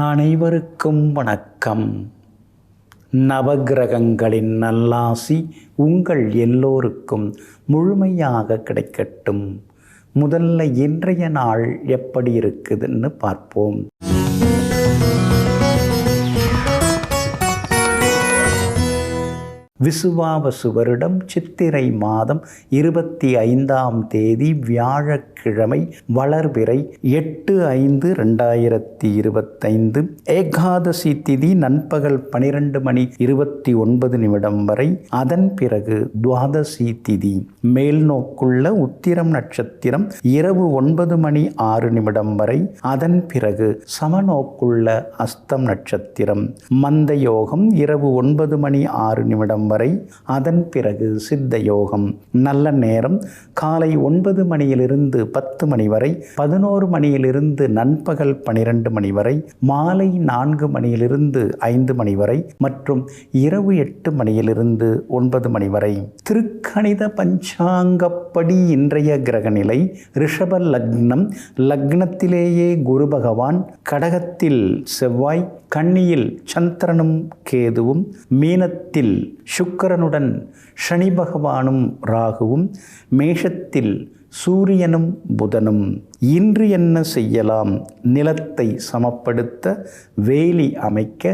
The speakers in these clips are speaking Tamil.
அனைவருக்கும் வணக்கம். நவகிரகங்களின் நல்லாசி உங்கள் எல்லோருக்கும் முழுமையாக கிடைக்கட்டும். முதல்ல இன்றைய நாள் எப்படி இருக்குதுன்னு பார்ப்போம். விசுவாவசு வருடம் சித்திரை மாதம் 25ஆம் தேதி வியாழக்கிழமை, வளர்பிறை 8/5/2025. ஏகாதசி திதி நண்பகல் 12:29 வரை. அதன் பிறகு துவாதசி திதி. மேல் நோக்குள்ள உத்திரம் நட்சத்திரம் இரவு 9:06 வரை. அதன் பிறகு சமநோக்குள்ள அஸ்தம் நட்சத்திரம். மந்த யோகம் இரவு 9:06 வரை. அதன் பிறகு சித்த யோகம். நல்ல நேரம் காலை 9 மணியிலிருந்து 10 மணி வரை, 11 மணியிலிருந்து நண்பகல் 12 வரை, மாலை 4 மணியிலிருந்து 5 மணி வரை மற்றும் இரவு 8 மணியிலிருந்து 9 மணி வரை. திருக்கணித பஞ்சாங்கப்படி இன்றைய கிரகநிலை: ரிஷப லக்னம், லக்னத்திலேயே குரு பகவான், கடகத்தில் செவ்வாய், கன்னியில் சந்திரனும் கேதுவும், மீனத்தில் சுக்கிரனுடன் சனி பகவானும் ராகுவும், மேஷத்தில் சூரியனும் புதனும். இன்று என்ன செய்யலாம்? நிலத்தை சமப்படுத்த, வேலி அமைக்க,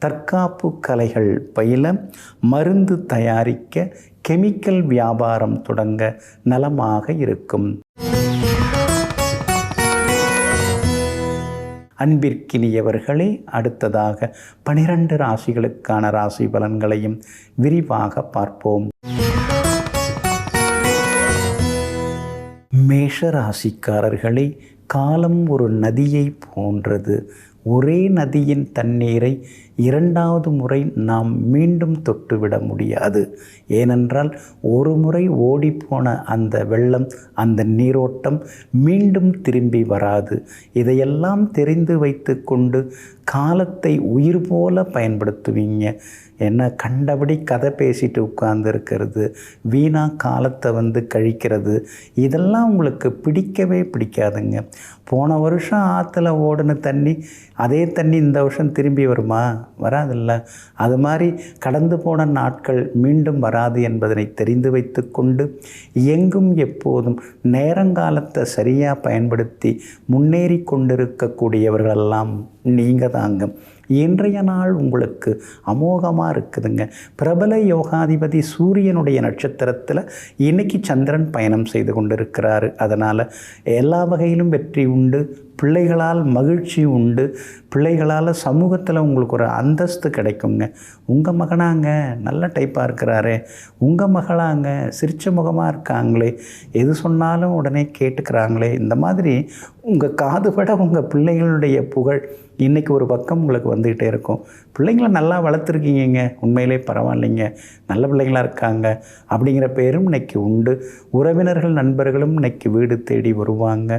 தற்காப்பு கலைகள் பயில, மருந்து தயாரிக்க, கெமிக்கல் வியாபாரம் தொடங்க நலமாக இருக்கும். அன்பிற்கினியவர்களே, அடுத்ததாக 12 ராசிகளுக்கான ராசி பலன்களையும் விரிவாக பார்ப்போம். மேஷ ராசிக்காரர்களே, காலம் ஒரு நதியை போன்றது. ஒரே நதியின் தண்ணீரை இரண்டாவது முறை நாம் மீண்டும் தொட்டுவிட முடியாது. ஏனென்றால் ஒரு முறை ஓடிப்போன அந்த வெள்ளம், அந்த நீரோட்டம் மீண்டும் திரும்பி வராது. இதையெல்லாம் தெரிந்து வைத்து கொண்டு காலத்தை உயிர் போல பயன்படுத்துவீங்க. என்ன கண்டபடி கதை பேசிட்டு உட்கார்ந்துருக்கிறது, வீணாக காலத்தை கழிக்கிறது, இதெல்லாம் உங்களுக்கு பிடிக்கவே பிடிக்காதுங்க. போன வருஷம் ஆற்றுல ஓடின தண்ணி, அதே தண்ணி இந்த வருஷம் திரும்பி வருமா? வராதில்ல. அது மாதிரி கடந்து போன நாட்கள் மீண்டும் வராது என்பதனை தெரிந்து வைத்து கொண்டு எங்கும் எப்போதும் நேரங்காலத்தை சரியாக பயன்படுத்தி முன்னேறி கொண்டிருக்கக்கூடியவர்களெல்லாம் நீங்கள் தாங்க. இன்றைய நாள் உங்களுக்கு அமோகமாக இருக்குதுங்க. பிரபல யோகாதிபதி சூரியனுடைய நட்சத்திரத்தில் இன்னைக்கு சந்திரன் பயணம் செய்து கொண்டிருக்கிறாரு. அதனால் எல்லா வகையிலும் வெற்றி உண்டு, பிள்ளைகளால் மகிழ்ச்சி உண்டு, பிள்ளைகளால் சமூகத்தில் உங்களுக்கு ஒரு அந்தஸ்து கிடைக்குங்க. உங்கள் மகனாங்க நல்ல டைப்பாக இருக்கிறாரே, உங்கள் மகளாங்க சிரிச்ச முகமாக இருக்காங்களே, எது சொன்னாலும் உடனே கேட்டுக்கிறாங்களே, இந்த மாதிரி உங்கள் காதுபட உங்கள் பிள்ளைகளுடைய புகழ் இன்றைக்கி ஒரு பக்கம் உங்களுக்கு வந்துக்கிட்டே இருக்கும். பிள்ளைங்கள நல்லா வளர்த்துருக்கீங்க, உண்மையிலே பரவாயில்லைங்க, நல்ல பிள்ளைங்களாக இருக்காங்க அப்படிங்கிற பேரும் இன்றைக்கி உண்டு. உறவினர்கள் நண்பர்களும் இன்றைக்கி வீடு தேடி வருவாங்க.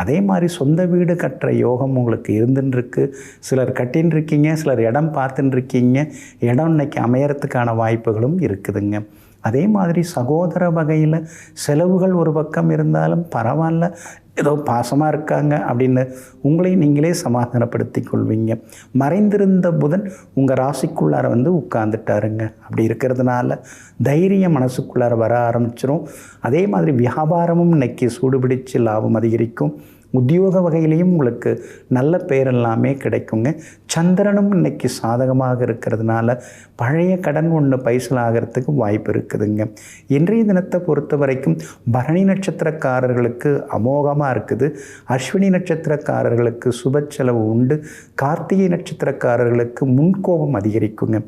அதே மாதிரி சொந்த வீடு கட்டுற யோகம் உங்களுக்கு இருந்துருக்கு. சிலர் கட்டின்னு இருக்கீங்க, சிலர் இடம் பார்த்துன்னு இருக்கீங்க. இடம் இன்றைக்கி அமையறதுக்கான வாய்ப்புகளும் இருக்குதுங்க. அதே மாதிரி சகோதர வகையில் செலவுகள் ஒரு பக்கம் இருந்தாலும் பரவாயில்ல, ஏதோ பாசமாக இருக்காங்க அப்படின்னு உங்களை நீங்களே சமாதானப்படுத்தி கொள்வீங்க. மறைந்திருந்த புதன் உங்கள் ராசிக்குள்ளார உட்கார்ந்துட்டாருங்க. அப்படி இருக்கிறதுனால தைரியம் மனசுக்குள்ளார வர ஆரம்பிச்சிடும். அதே மாதிரி வியாபாரமும் இன்னைக்கு சூடுபிடிச்சு லாபம் அதிகரிக்கும். உத்தியோக வகையிலையும் உங்களுக்கு நல்ல பேர் எல்லாமே கிடைக்குங்க. சந்திரனும் இன்னைக்கு சாதகமாக இருக்கிறதுனால பழைய கடன் ஒன்று பைசல் ஆகிறதுக்கு வாய்ப்பு இருக்குதுங்க. இன்றைய தினத்தை பொறுத்த வரைக்கும் பரணி நட்சத்திரக்காரர்களுக்கு அமோகமாக இருக்குது. அஸ்வினி நட்சத்திரக்காரர்களுக்கு சுப செலவு உண்டு. கார்த்திகை நட்சத்திரக்காரர்களுக்கு முன்கோபம் அதிகரிக்குங்க.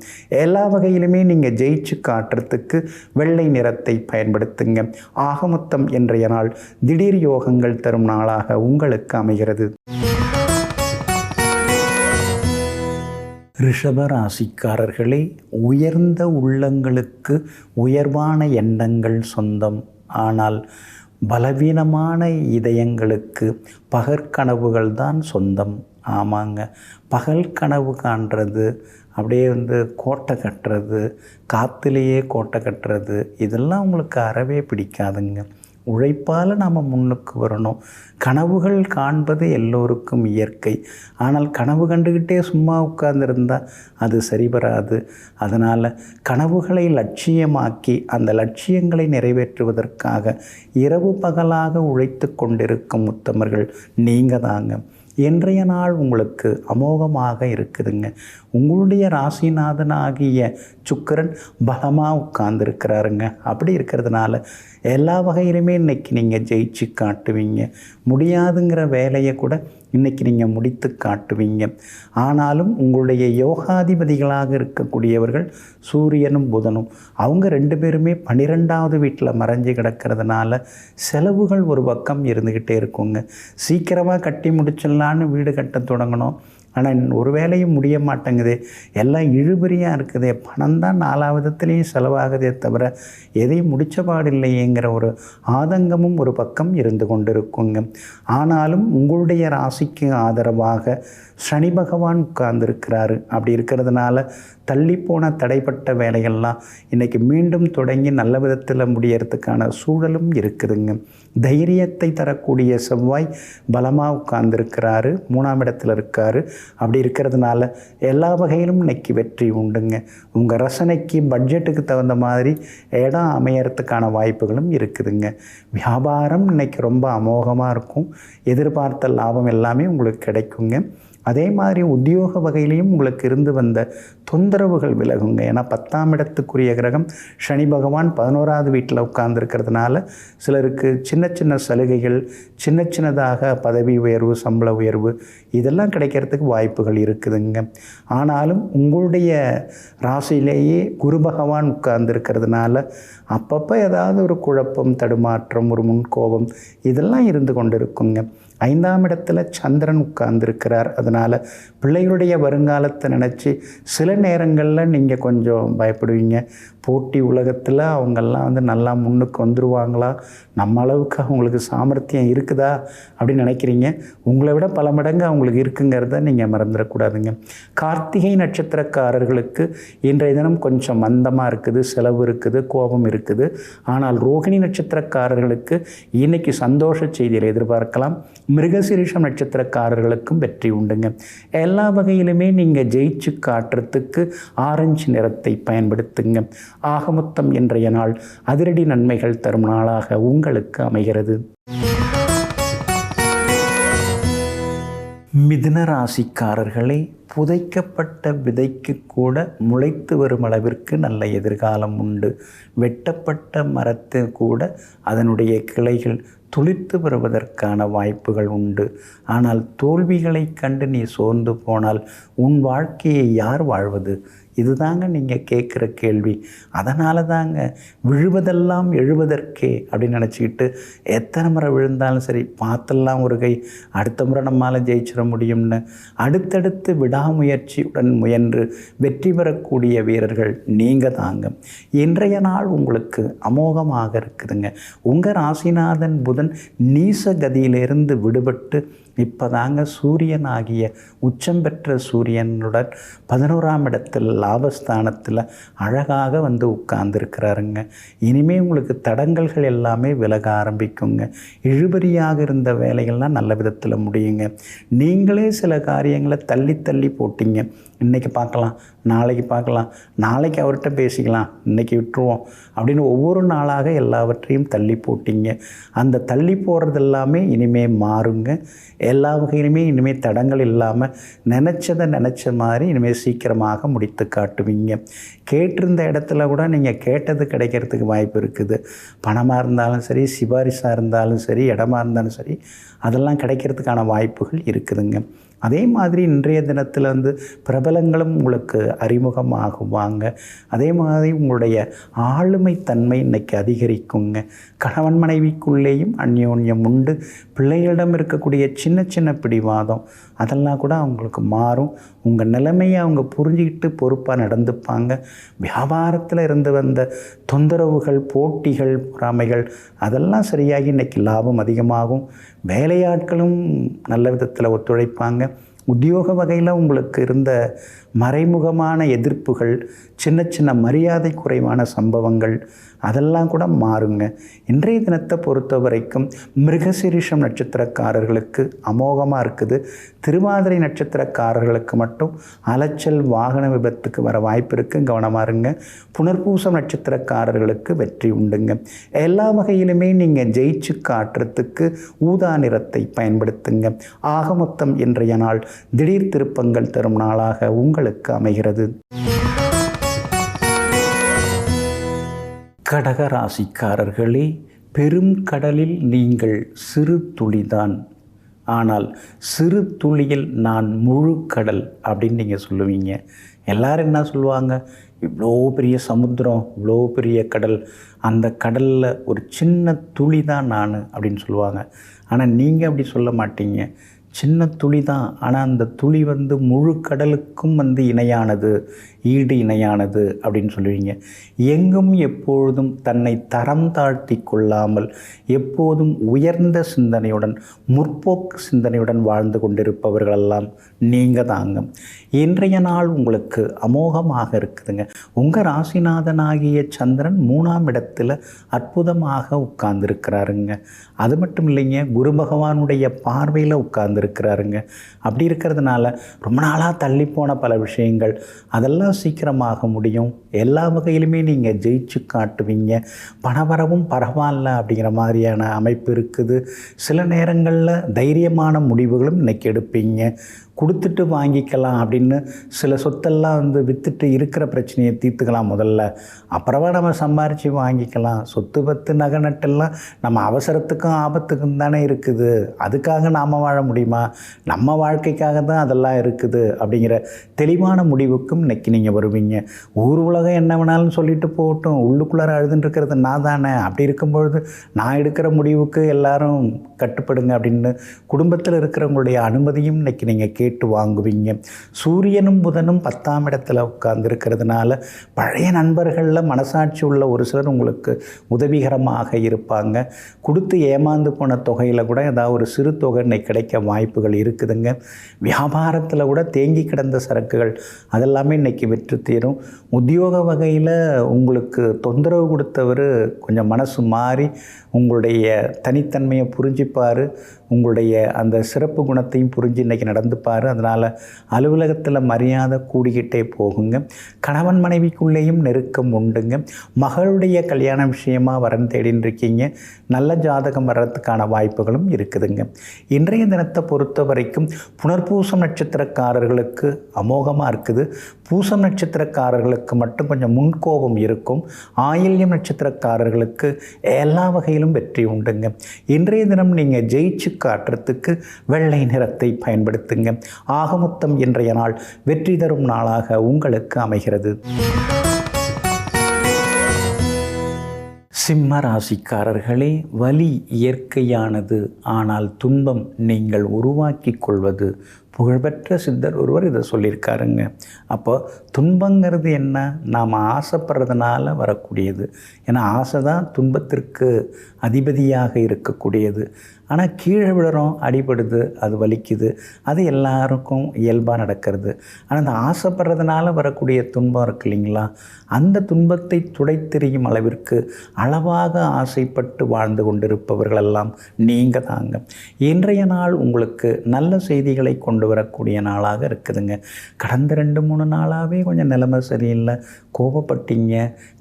எல்லா வகையிலுமே நீங்கள் ஜெயிச்சு காட்டுறதுக்கு வெள்ளை நிறத்தை பயன்படுத்துங்க. ஆகமொத்தம் இன்றைய நாள் திடீர் யோகங்கள் தரும் நாளாக உங்களுக்கு அமைகிறது. ரிஷப ராசிக்காரர்களே, உயர்ந்த உள்ளங்களுக்கு உயர்வான எண்ணங்கள் சொந்தம். ஆனால் பலவீனமான இதயங்களுக்கு பகற்கனவுகள் தான் சொந்தம். ஆமாங்க, பகல் கனவு காண்றது, அப்படியே கோட்டை கட்டுறது, காற்றுலேயே கோட்டை கட்டுறது, இதெல்லாம் உங்களுக்கு அறவே பிடிக்காதுங்க. உழைப்பால் நாம் முன்னுக்கு வரணும். கனவுகள் காண்பது எல்லோருக்கும் இயற்கை. ஆனால் கனவு கண்டுக்கிட்டே சும்மா உட்கார்ந்துருந்தால் அது சரிவராது. அதனால் கனவுகளை லட்சியமாக்கி அந்த லட்சியங்களை நிறைவேற்றுவதற்காக இரவு பகலாக உழைத்து கொண்டிருக்கும் உத்தமர்கள் நீங்கள் தாங்க. இன்றைய நாள் உங்களுக்கு அமோகமாக இருக்குதுங்க. உங்களுடைய ராசிநாதனாகிய சுக்கிரன் பலமாக உட்கார்ந்துருக்கிறாருங்க. அப்படி இருக்கிறதுனால எல்லா வகையிலுமே இன்றைக்கி நீங்கள் ஜெயிச்சு காட்டுவீங்க. முடியாதுங்கிற வேலையை கூட இன்றைக்கி நீங்கள் முடித்து காட்டுவீங்க. ஆனாலும் உங்களுடைய யோகாதிபதிகளாக இருக்கக்கூடியவர்கள் சூரியனும் புதனும், அவங்க 2 பேருமே 12வது வீட்டில் மறைஞ்சு கிடக்கிறதுனால செலவுகள் ஒரு பக்கம் இருந்துக்கிட்டே இருக்குங்க. சீக்கிரமாக கட்டி முடிச்சிடலான்னு வீடு கட்ட தொடங்கணும். ஆனால் ஒரு வேலையும் முடிய மாட்டேங்குது, எல்லாம் இழுபறியாக இருக்குதே, பணம் தான் 4 விதத்துலேயும் செலவாகுதே தவிர எதையும் முடிச்ச பாடில்லையேங்கிற ஒரு ஆதங்கமும் ஒரு பக்கம் இருந்து கொண்டிருக்குங்க. ஆனாலும் உங்களுடைய ராசிக்கு ஆதரவாக சனி பகவான் உட்கார்ந்துருக்கிறாரு. அப்படி இருக்கிறதுனால தள்ளிப்போன தடைப்பட்ட வேலைகள்லாம் இன்றைக்கி மீண்டும் தொடங்கி நல்ல விதத்தில் முடியறதுக்கான சூழலும் இருக்குதுங்க. தைரியத்தை தரக்கூடிய செவ்வாய் பலமாக உட்கார்ந்துருக்கிறாரு, 3ஆம் இடத்துல இருக்கார். அப்படி இருக்கிறதுனால எல்லா வகையிலும் இன்றைக்கி வெற்றி உண்டுங்க. உங்கள் ரசனைக்கு பட்ஜெட்டுக்கு தகுந்த மாதிரி இடம் அமையறதுக்கான வாய்ப்புகளும் இருக்குதுங்க. வியாபாரம் இன்றைக்கி ரொம்ப அமோகமாக இருக்கும். எதிர்பார்த்த லாபம் எல்லாமே உங்களுக்கு கிடைக்குங்க. அதே மாதிரி உத்தியோக வகையிலையும் உங்களுக்கு இருந்து வந்த தொந்தரவுகள் விலகுங்க. ஏன்னா 10ஆம் இடத்துக்குரிய கிரகம் சனி பகவான் 11வது வீட்டில் உட்கார்ந்துருக்கிறதுனால சிலருக்கு சின்ன சின்ன சலுகைகள், சின்ன சின்னதாக பதவி உயர்வு, சம்பள உயர்வு இதெல்லாம் கிடைக்கிறதுக்கு வாய்ப்புகள் இருக்குதுங்க. ஆனாலும் உங்களுடைய ராசியிலேயே குரு பகவான் உட்கார்ந்துருக்கிறதுனால அப்பப்போ ஏதாவது ஒரு குழப்பம், தடுமாற்றம், ஒரு முன்கோபம் இதெல்லாம் இருந்து கொண்டு இருக்குங்க. 5ஆம் இடத்துல சந்திரன் உட்கார்ந்துருக்கிறார். அதனால் பிள்ளைகளுடைய வருங்காலத்தை நினச்சி சில நேரங்களில் நீங்கள் கொஞ்சம் பயப்படுவீங்க. போட்டி உலகத்தில் அவங்கெல்லாம் நல்லா முன்னுக்கு வந்துடுவாங்களா, நம்ம அளவுக்கு அவங்களுக்கு சாமர்த்தியம் இருக்குதா அப்படின்னு நினைக்கிறீங்க. உங்களை விட பல மடங்கு அவங்களுக்கு இருக்குங்கிறத நீங்கள் மறந்துடக்கூடாதுங்க. கார்த்திகை நட்சத்திரக்காரர்களுக்கு இன்றைய தினம் கொஞ்சம் மந்தமாக இருக்குது, செலவு இருக்குது, கோபம் இருக்குது. ஆனால் ரோகிணி நட்சத்திரக்காரர்களுக்கு இன்றைக்கி சந்தோஷ செய்தியில் எதிர்பார்க்கலாம். மிருகசீரிஷம் நட்சத்திரக்காரர்களுக்கும் வெற்றி உண்டுங்க. எல்லா வகையிலுமே நீங்கள் ஜெயிச்சு காட்டுறதுக்கு ஆரஞ்சு நிறத்தை பயன்படுத்துங்க. ஆகமொத்தம் இன்றைய நாள் அதிரடி நன்மைகள் தரும் நாளாக உங்களுக்கு அமைகிறது. மிதுன ராசிக்காரர்களே, புதைக்கப்பட்ட விதைக்கு கூட முளைத்து வரும் அளவிற்கு நல்ல எதிர்காலம் உண்டு. வெட்டப்பட்ட மரத்து கூட அதனுடைய கிளைகள் துளிர்த்து வருவதற்கான வாய்ப்புகள் உண்டு. ஆனால் தோல்விகளை கண்டு நீ சோர்ந்து போனால் உன் வாழ்க்கையை யார் வாழ்வது? இதுதாங்க நீங்கள் கேட்குற கேள்வி. அதனால தாங்க விழுவதெல்லாம் எழுவதற்கே அப்படின்னு நினச்சிக்கிட்டு எத்தனை முறை விழுந்தாலும் சரி, பார்த்தெல்லாம் ஒரு கை, அடுத்த முறை நம்மால் ஜெயிச்சிட முடியும்னு அடுத்தடுத்து விடாமுயற்சியுடன் முயன்று வெற்றி பெறக்கூடிய வீரர்கள் நீங்கள் தாங்க. இன்றைய நாள் உங்களுக்கு அமோகமாக இருக்குதுங்க. உங்கள் ராசிநாதன் புதன் நீச கதியிலிருந்து விடுபட்டு இப்போ தாங்க சூரியன் ஆகிய உச்சம் பெற்ற சூரியனுடன் 11ஆம் இடத்தில் லாபஸ்தானத்தில் அழகாக வந்து உட்கார்ந்துருக்கிறாருங்க. இனிமேல் உங்களுக்கு தடங்கல்கள் எல்லாமே விலக ஆரம்பிக்குங்க. இழுபறியாக இருந்த வேலைகள்லாம் நல்ல விதத்தில் முடியுங்க. நீங்களே சில காரியங்களை தள்ளி தள்ளி போட்டிங்க. இன்றைக்கி பார்க்கலாம், நாளைக்கு பார்க்கலாம், நாளைக்கு அவர்கிட்ட பேசிக்கலாம், இன்றைக்கி விட்டுருவோம் அப்படின்னு ஒவ்வொரு நாளாக எல்லாவற்றையும் தள்ளி போட்டிங்க. அந்த தள்ளி போகிறது எல்லாமே இனிமேல் மாறுங்க. எல்லா வகையிலுமே இனிமேல் தடங்கள் இல்லாமல் நினச்சதை நினச்ச மாதிரி இனிமேல் சீக்கிரமாக முடித்து காட்டுவீங்க. கேட்டிருந்த இடத்துல கூட நீங்கள் கேட்டது கிடைக்கிறதுக்கு வாய்ப்பு இருக்குது. பணமாக இருந்தாலும் சரி, சிபாரிசாக இருந்தாலும் சரி, இடமா இருந்தாலும் சரி, அதெல்லாம் கிடைக்கிறதுக்கான வாய்ப்புகள் இருக்குதுங்க. அதே மாதிரி இன்றைய தினத்தில் பிரபலங்களும் உங்களுக்கு அறிமுகமாகுவாங்க. அதே மாதிரி உங்களுடைய ஆளுமை தன்மை இன்றைக்கி அதிகரிக்குங்க. கணவன் மனைவிக்குள்ளேயும் அந்யோன்யம் உண்டு. பிள்ளைகளிடம் இருக்கக்கூடிய சின்ன சின்ன பிடிவாதம் அதெல்லாம் கூட அவங்களுக்கு மாறும். உங்கள் நிலைமையை அவங்க புரிஞ்சுக்கிட்டு பொறுப்பாக நடந்துப்பாங்க. வியாபாரத்தில் இருந்து வந்த தொந்தரவுகள், போட்டிகள், பொறாமைகள் அதெல்லாம் சரியாகி இன்றைக்கி லாபம் அதிகமாகும். வேலையாட்களும் நல்ல விதத்தில் ஒத்துழைப்பாங்க. உத்தியோக வகையில் உங்களுக்கு இருந்த மறைமுகமான எதிர்ப்புகள், சின்ன சின்ன மரியாதை குறைவான சம்பவங்கள் அதெல்லாம் கூட மாறுங்க. இன்றைய தினத்தை பொறுத்த வரைக்கும் மிருகசீரிஷம் நட்சத்திரக்காரர்களுக்கு அமோகமாக இருக்குது. திருவாதிரை நட்சத்திரக்காரர்களுக்கு மட்டும் அலைச்சல், வாகன விபத்துக்கு வர வாய்ப்பு இருக்குது, கவனமாக இருங்க. புனர்பூசம் நட்சத்திரக்காரர்களுக்கு வெற்றி உண்டுங்க. எல்லா வகையிலுமே நீங்கள் ஜெயிச்சு காட்டுறதுக்கு ஊதா நிறத்தை பயன்படுத்துங்க. ஆக மொத்தம் இன்றைய நாள் திடீர் திருப்பங்கள் தரும் நாளாக உங்களுக்கு அமைகிறது. கடக ராசிக்காரர்களே, பெரும் கடலில் நீங்கள் சிறு துளிதான், ஆனால் சிறு துளியில் நான் முழு கடல் அப்படின்னு நீங்கள் சொல்லுவீங்க. எல்லோரும் என்ன சொல்லுவாங்க, இவ்வளோ பெரிய சமுத்திரம், இவ்வளோ பெரிய கடல், அந்த கடலில் ஒரு சின்ன துளி தான் நான் அப்படின்னு சொல்லுவாங்க. ஆனால் நீங்கள் அப்படி சொல்ல மாட்டீங்க. சின்ன துளி தான், ஆனால் அந்த துளி முழு கடலுக்கும் இணையானது, ஈடு இணையானது அப்படின்னு சொல்லுவீங்க. எங்கும் எப்பொழுதும் தன்னை தரம் தாழ்த்தி கொள்ளாமல் எப்போதும் உயர்ந்த சிந்தனையுடன், முற்போக்கு சிந்தனையுடன் வாழ்ந்து கொண்டிருப்பவர்களெல்லாம் நீங்கள் தாங்க. இன்றைய நாள் உங்களுக்கு அமோகமாக இருக்குதுங்க. உங்கள் ராசிநாதனாகிய சந்திரன் 3ஆம் இடத்துல அற்புதமாக உட்கார்ந்துருக்கிறாருங்க. அது மட்டும் இல்லைங்க, குரு பகவானுடைய பார்வையில் உட்கார்ந்துருக்கிறாருங்க. அப்படி இருக்கிறதுனால ரொம்ப நாளாக தள்ளிப்போன பல விஷயங்கள் அதெல்லாம் சீக்கிரமாக முடியும். எல்லா வகையிலுமே நீங்கள் ஜெயிச்சு காட்டுவீங்க. பணவரவும் பரவாயில்ல அப்படிங்கிற மாதிரியான அமைப்பு இருக்குது. சில நேரங்களில் தைரியமான முடிவுகளும் இன்றைக்கி எடுப்பீங்க. கொடுத்துட்டு வாங்கிக்கலாம் அப்படின்னு சில சொத்தெல்லாம் விற்றுட்டு இருக்கிற பிரச்சனையை தீர்த்துக்கலாம் முதல்ல, அப்புறமா நம்ம சம்பாரித்து வாங்கிக்கலாம். சொத்து பத்து நகை நட்டெல்லாம் நம்ம அவசரத்துக்கும் ஆபத்துக்கும் தானே இருக்குது. அதுக்காக நாம் வாழ முடியுமா? நம்ம வாழ்க்கைக்காக தான் அதெல்லாம் இருக்குது அப்படிங்கிற தெளிவான முடிவுக்கும் இன்றைக்கி நீங்கள் வருவீங்க. ஊர் உலகம் என்ன வேணாலும் சொல்லிட்டு போகட்டும், உள்ளுக்குள்ளார அழுதுன்னு இருக்கிறது நான் தானே. அப்படி இருக்கும்பொழுது நான் எடுக்கிற முடிவுக்கு எல்லாரும் கட்டுப்படுங்க அப்படின்னு குடும்பத்தில் இருக்கிறவங்களுடைய அனுமதியும் இன்றைக்கி நீங்கள் கேட்டு வாங்குவீங்க. சூரியனும் புதனும் 10ஆம் இடத்துல உட்கார்ந்துருக்கிறதுனால பழைய நண்பர்களில் மனசாட்சி உள்ள ஒரு சிலர் உங்களுக்கு உதவிகரமாக இருப்பாங்க. கொடுத்து ஏமாந்து போன தொகையில் கூட ஏதாவது ஒரு சிறு தொகை இன்னைக்கு கிடைக்க வாய்ப்புகள் இருக்குதுங்க. வியாபாரத்தில் கூட தேங்கி கிடந்த சரக்குகள் அதெல்லாமே இன்றைக்கி விற்று தீரும். உத்தியோக வகையில் உங்களுக்கு தொந்தரவு கொடுத்தவர் கொஞ்சம் மனசு மாறி உங்களுடைய தனித்தன்மையை புரிஞ்சிப்பார், உங்களுடைய அந்த சிறப்பு குணத்தையும் புரிஞ்சு இன்றைக்கி நடந்துப்பார். அதனால் அலுவலகத்தில் மரியாதை கூடிக்கிட்டே போகுங்க. கணவன் மனைவிக்குள்ளேயும் நெருக்கம் உண்டுங்க. மகளுடைய கல்யாண விஷயமாக வரன் தேடின்னு இருக்கீங்க. நல்ல ஜாதகம் வர்றதுக்கான வாய்ப்புகளும் இருக்குதுங்க. இன்றைய தினத்தை பொறுத்த வரைக்கும் புனர்பூசம் நட்சத்திரக்காரர்களுக்கு அமோகமாக இருக்குது. பூசம் நட்சத்திரக்காரர்களுக்கு மட்டும் கொஞ்சம் முன்கோபம் இருக்கும். ஆயில்யம் நட்சத்திரக்காரர்களுக்கு எல்லா வகையிலும் வெற்றி உண்டுங்க. இன்றைய தினம் நீங்கள் ஜெயிச்சு காட்டுறதுக்கு வெள்ளை நிறத்தை பயன்படுத்துங்க. ஆகமொத்தம் இன்றைய நாள் வெற்றி தரும் நாளாக உங்களுக்கு அமைகிறது. சிம்ம ராசிக்காரர்களே, வலி இயற்கையானது, ஆனால் துன்பம் நீங்கள் உருவாக்கி கொள்வது. புகழ்பெற்ற சித்தர் ஒருவர் இதை சொல்லியிருக்காருங்க. அப்போ துன்பங்கிறது என்ன? நாம் ஆசைப்படுறதுனால வரக்கூடியது. ஏன்னா ஆசை தான் துன்பத்திற்கு அதிபதியாக இருக்கக்கூடியது. ஆனால் கீழே விழுறோம், அடிபடுது, அது வலிக்குது, அது எல்லாருக்கும் இயல்பாக நடக்கிறது. ஆனால் அந்த ஆசைப்படுறதுனால வரக்கூடிய துன்பம் இருக்கு இல்லைங்களா, அந்த துன்பத்தை துடைத்தெறியும் அளவிற்கு அளவாக ஆசைப்பட்டு வாழ்ந்து கொண்டிருப்பவர்களெல்லாம் நீங்கள் தாங்க. இன்றைய நாள் உங்களுக்கு நல்ல செய்திகளை கொண்டு வரக்கூடிய நாளாக இருக்குதுங்க. கடந்த 2-3 நாளாகவே கொஞ்சம் நிலைமை சரியில்லை, கோபப்பட்டீங்க,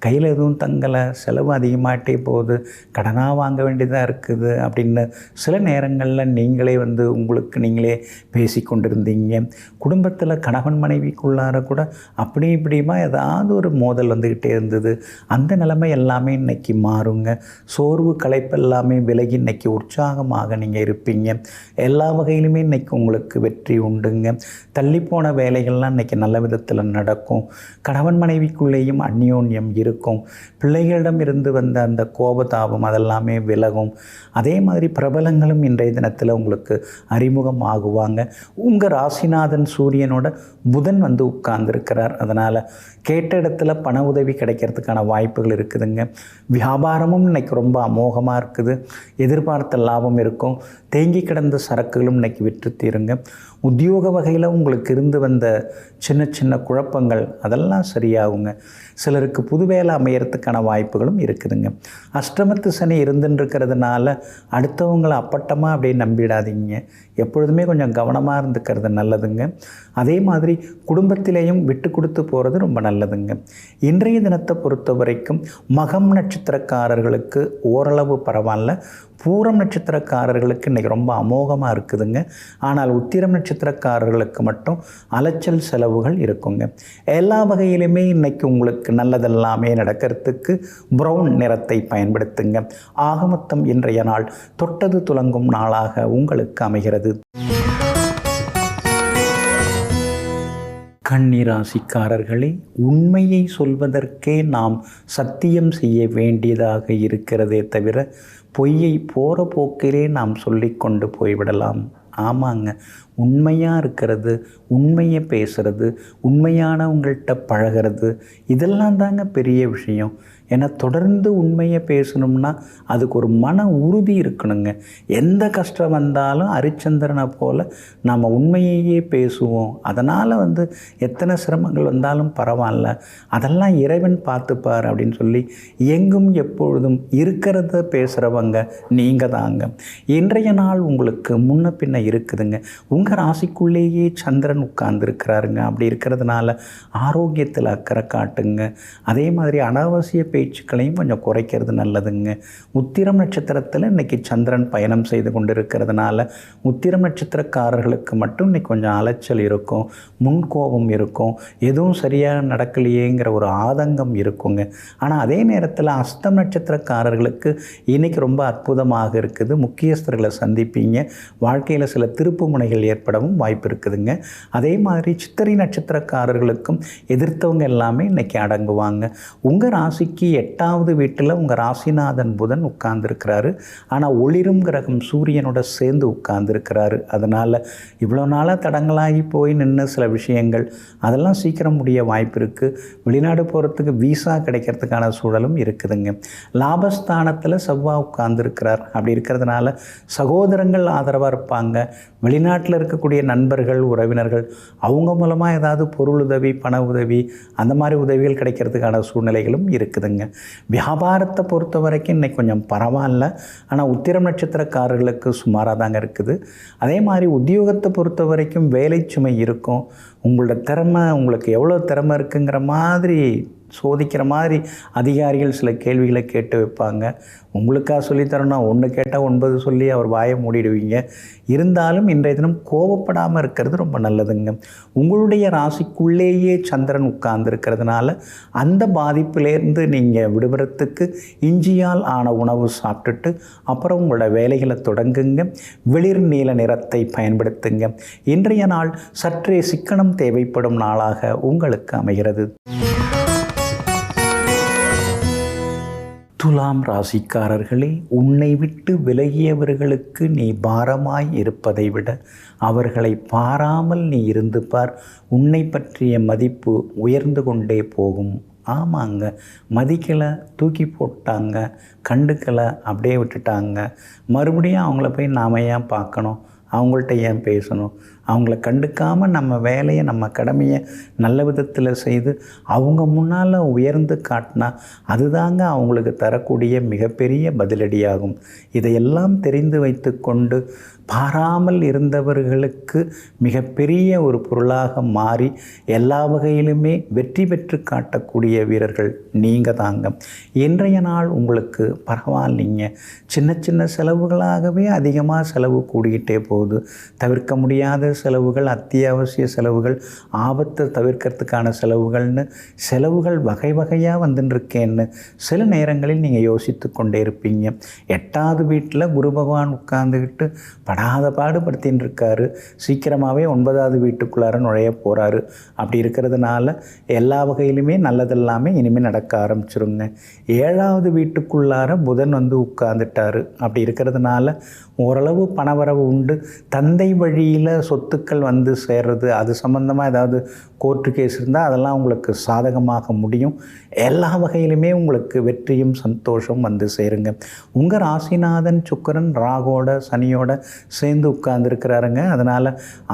கையில் எதுவும் தங்கலை, செலவு அதிகமாகிட்டே போகுது, கடனாக வாங்க வேண்டியதாக இருக்குது அப்படின்னு சில நேரங்களில் நீங்களே உங்களுக்கு நீங்களே பேசி கொண்டிருந்தீங்க. குடும்பத்தில் கணவன் மனைவிக்குள்ளார கூட அப்படி இப்படியுமா ஏதாவது ஒரு மோதல் வந்துக்கிட்டே இருந்தது. அந்த நிலைமை எல்லாமே இன்றைக்கி மாறுங்க. சோர்வு களைப்பு எல்லாமே விலகி இன்றைக்கி உற்சாகமாக நீங்கள் இருப்பீங்க. எல்லா வகையிலுமே இன்றைக்கி உங்களுக்கு வெற்றி உண்டுங்க. தள்ளிப்போன வேலைகள்லாம் இன்றைக்கி நல்ல விதத்தில் நடக்கும். கணவன் மனைவிக்குள்ளேயும் அந்யோன்யம் இருக்கும். பிள்ளைகளிடம் இருந்து வந்த அந்த கோபதாபம் அதெல்லாமே விலகும். அதே மாதிரி பிரபலங்களும் இன்றைய தினத்தில் உங்களுக்கு அறிமுகம் ஆகுவாங்க. உங்கள் ராசிநாதன் சூரியனோட புதன் உட்கார்ந்துருக்கிறார். அதனால் கேட்ட இடத்துல பண உதவி கிடைக்கிறதுக்கான வாய்ப்புகள் இருக்குதுங்க. வியாபாரமும் இன்றைக்கி ரொம்ப அமோகமாக இருக்குது. எதிர்பார்த்த லாபம் இருக்கும். தேங்கி கிடந்த சரக்குகளும் இன்றைக்கி விற்று தீருங்க. உத்தியோக வகையில் உங்களுக்கு இருந்து வந்த சின்ன சின்ன குழப்பங்கள் அதெல்லாம் சரியாகுங்க. சிலருக்கு புது வேலை அமையறதுக்கான வாய்ப்புகளும் இருக்குதுங்க. அஷ்டமத்து சனி இருந்துருக்கிறதுனால அடுத்தவங்களை அப்பட்டமாக அப்படியே நம்பிடாதீங்க. எப்பொழுதுமே கொஞ்சம் கவனமாக இருந்துக்கிறது நல்லதுங்க. அதே மாதிரி குடும்பத்திலேயும் விட்டு கொடுத்து போகிறது ரொம்ப நல்லதுங்க. இன்றைய தினத்தை பொறுத்த வரைக்கும் மகம் நட்சத்திரக்காரர்களுக்கு ஓரளவு பரவாயில்ல. பூரம் நட்சத்திரக்காரர்களுக்கு இன்றைக்கி ரொம்ப அமோகமாக இருக்குதுங்க. ஆனால் உத்திரம் நட்சத்திரக்காரர்களுக்கு மட்டும் அலைச்சல் செலவுகள் இருக்குங்க. எல்லா வகையிலுமே இன்றைக்கி உங்களுக்கு நல்லதெல்லாமே நடக்கிறதுக்கு ப்ரௌன் நிறத்தை பயன்படுத்துங்க. ஆக மொத்தம் இன்றைய நாள் தொட்டது துலங்கும் நாளாக உங்களுக்கு அமைகிறது. கன்னிராசிக்காரர்களே, உண்மையை சொல்வதற்கே நாம் சத்தியம் செய்ய வேண்டியதாக இருக்கிறதே தவிர பொய்யை போகிற போக்கிலே நாம் சொல்லிக்கொண்டு போய்விடலாம். ஆமாங்க, உண்மையாக இருக்கிறது, உண்மையை பேசுகிறது, உண்மையானவங்கள்ட்ட பழகிறது, இதெல்லாம் தாங்க பெரிய விஷயம். ஏன்னா தொடர்ந்து உண்மையை பேசணும்னா அதுக்கு ஒரு மன உறுதி இருக்கணுங்க. எந்த கஷ்டம் வந்தாலும் ஹரிச்சந்திரனை போல் நாம் உண்மையையே பேசுவோம். அதனால் எத்தனை சிரமங்கள் வந்தாலும் பரவாயில்ல, அதெல்லாம் இறைவன் பார்த்துப்பார் அப்படின்னு சொல்லி எங்கும் எப்பொழுதும் இருக்கிறத பேசுகிறவங்க நீங்கள் தாங்க. இன்றைய நாள் உங்களுக்கு முன்ன பின்ன இருக்குதுங்க. உங்கள் ராசிக்குள்ளேயே சந்திரன் உட்கார்ந்துருக்கிறாருங்க. அப்படி இருக்கிறதுனால ஆரோக்கியத்தில் அக்கறை காட்டுங்க. அதே மாதிரி அனாவசிய பேச்சுக்களையும் கொஞ்சம் குறைக்கிறது நல்லதுங்க. உத்திரம் நட்சத்திரத்தில் இன்றைக்கி சந்திரன் பயணம் செய்து கொண்டு இருக்கிறதுனால உத்திரம் நட்சத்திரக்காரர்களுக்கு மட்டும் இன்றைக்கி கொஞ்சம் அலைச்சல் இருக்கும், முன்கோபம் இருக்கும், எதுவும் சரியாக நடக்கலையேங்கிற ஒரு ஆதங்கம் இருக்குங்க. ஆனால் அதே நேரத்தில் அஸ்தம் நட்சத்திரக்காரர்களுக்கு இன்றைக்கி ரொம்ப அற்புதமாக இருக்குது. முக்கியஸ்தர்களை சந்திப்பீங்க. வாழ்க்கையில் சில திருப்பு முனைகள் ஏற்படவும் வாய்ப்பு இருக்குதுங்க. அதே மாதிரி சித்திரை நட்சத்திரக்காரர்களுக்கும் எதிர்த்தவங்க எல்லாமே இன்றைக்கி அடங்குவாங்க. உங்கள் ராசிக்கு 8வது வீட்டில் உங்கள் ராசிநாதன் புதன் உட்கார்ந்துருக்கிறாரு. ஆனால் ஒளிரும் கிரகம் சூரியனோட சேர்ந்து உட்கார்ந்துருக்கிறாரு. அதனால் இவ்வளோ நாளாக தடங்களாகி போய் நின்று சில விஷயங்கள் அதெல்லாம் சீக்கிரம் முடிய வாய்ப்பு இருக்குது. வெளிநாடு போகிறதுக்கு வீசா கிடைக்கிறதுக்கான சூழலும் இருக்குதுங்க. லாபஸ்தானத்தில் செவ்வாய் உட்கார்ந்துருக்கிறார். அப்படி இருக்கிறதுனால சகோதரங்கள் ஆதரவாக இருப்பாங்க. வெளிநாட்டில் இருக்கக்கூடிய நண்பர்கள், உறவினர்கள் அவங்க மூலமாக ஏதாவது பொருள் உதவி, பண உதவி, அந்த மாதிரி உதவிகள் கிடைக்கிறதுக்கான சூழ்நிலைகளும் இருக்குதுங்க. வியாபாரத்தை பொறுத்த வரைக்கும் இன்றைக்கி கொஞ்சம் பரவாயில்ல. ஆனால் உத்திரம் நட்சத்திரக்காரர்களுக்கு சுமாராக தாங்க இருக்குது. அதே மாதிரி உத்தியோகத்தை பொறுத்த வரைக்கும் வேலை சுமை இருக்கும். உங்களோட திறமை, உங்களுக்கு எவ்வளோ திறமை இருக்குங்கிற மாதிரி சோதிக்கிற மாதிரி அதிகாரிகள் சில கேள்விகளை கேட்டு வைப்பாங்க. உங்களுக்காக சொல்லித்தரணும்னா 1 கேட்டால் 9 சொல்லி அவர் வாயை மூடிடுவீங்க. இருந்தாலும் இன்றைய தினம் கோபப்படாமல் இருக்கிறது ரொம்ப நல்லதுங்க. உங்களுடைய ராசிக்குள்ளேயே சந்திரன் உட்கார்ந்துருக்கிறதுனால அந்த பாதிப்பிலேருந்து நீங்கள் விடுபடுறதுக்கு இஞ்சியால் ஆன உணவு சாப்பிட்டுட்டு அப்புறம் உங்களோட வேலைகளை தொடங்குங்க. வெளிர் நீல நிறத்தை பயன்படுத்துங்க. இன்றைய நாள் சற்றே சிக்கனம் தேவைப்படும் நாளாக உங்களுக்கு அமைகிறது. துலாம் ராசிக்காரர்களே, உன்னை விட்டு விலகியவர்களுக்கு நீ பாரமாய் இருப்பதை விட அவர்களை பாராமல் நீ இருந்து பார். உன்னை பற்றிய மதிப்பு உயர்ந்து கொண்டே போகும். ஆமாங்க, மதிக்கலை, தூக்கி போட்டாங்க, கண்டுக்கலை, அப்படியே விட்டுட்டாங்க. மறுபடியும் அவங்கள போய் நாம் ஏன் பார்க்கணும், அவங்கள்ட்ட ஏன் பேசணும்? அவங்கள கண்டுக்காமல் நம்ம வேலையை, நம்ம கடமையை நல்ல விதத்தில் செய்து அவங்க முன்னால் உயர்ந்து காட்டினா அதுதாங்க அவங்களுக்கு தரக்கூடிய மிகப்பெரிய பதிலடியாகும். இதையெல்லாம் தெரிந்து வைத்து கொண்டு பாராமல் இருந்தவர்களுக்கு மிகப்பெரிய ஒரு பொருளாக மாறி எல்லா வகையிலுமே வெற்றி பெற்று காட்டக்கூடிய வீரர்கள் நீங்கள் தாங்க. இன்றைய நாள் உங்களுக்கு பரவாயில்லைங்க. சின்ன சின்ன செலவுகளாகவே அதிகமாக செலவு கூடிக்கிட்டே போகுது. தவிர்க்க முடியாத செலவுகள், அத்தியாவசிய செலவுகள், ஆபத்தை தவிர்க்கிறதுக்கான செலவுகள்னு செலவுகள் வகை வகையாக வந்துட்டுருக்கேன்னு சில நேரங்களில் நீங்கள் யோசித்து கொண்டே இருப்பீங்க. 8வது வீட்டில் குரு பகவான் உட்கார்ந்துக்கிட்டு படாத பாடுபடுத்தின்னு இருக்காரு. சீக்கிரமாகவே 9வது வீட்டுக்குள்ளார நுழைய போகிறாரு. அப்படி இருக்கிறதுனால எல்லா வகையிலுமே நல்லதெல்லாமே இனிமேல் நடக்க ஆரம்பிச்சிருங்க. 7வது வீட்டுக்குள்ளார புதன் உட்கார்ந்துட்டார். அப்படி இருக்கிறதுனால ஓரளவு பணவரவு உண்டு. தந்தை வழியில் சொத்து சொத்துக்கள் வந்து சேர்றது, அது சம்மந்தமாக ஏதாவது கோர்ட்டு கேஸ் இருந்தால் அதெல்லாம் உங்களுக்கு சாதகமாக முடியும். எல்லா வகையிலுமே உங்களுக்கு வெற்றியும் சந்தோஷம் வந்து சேருங்க. உங்கள் ராசிநாதன் சுக்கிரன் ராகோட சனியோட சேர்ந்து உட்கார்ந்துருக்கிறாருங்க. அதனால்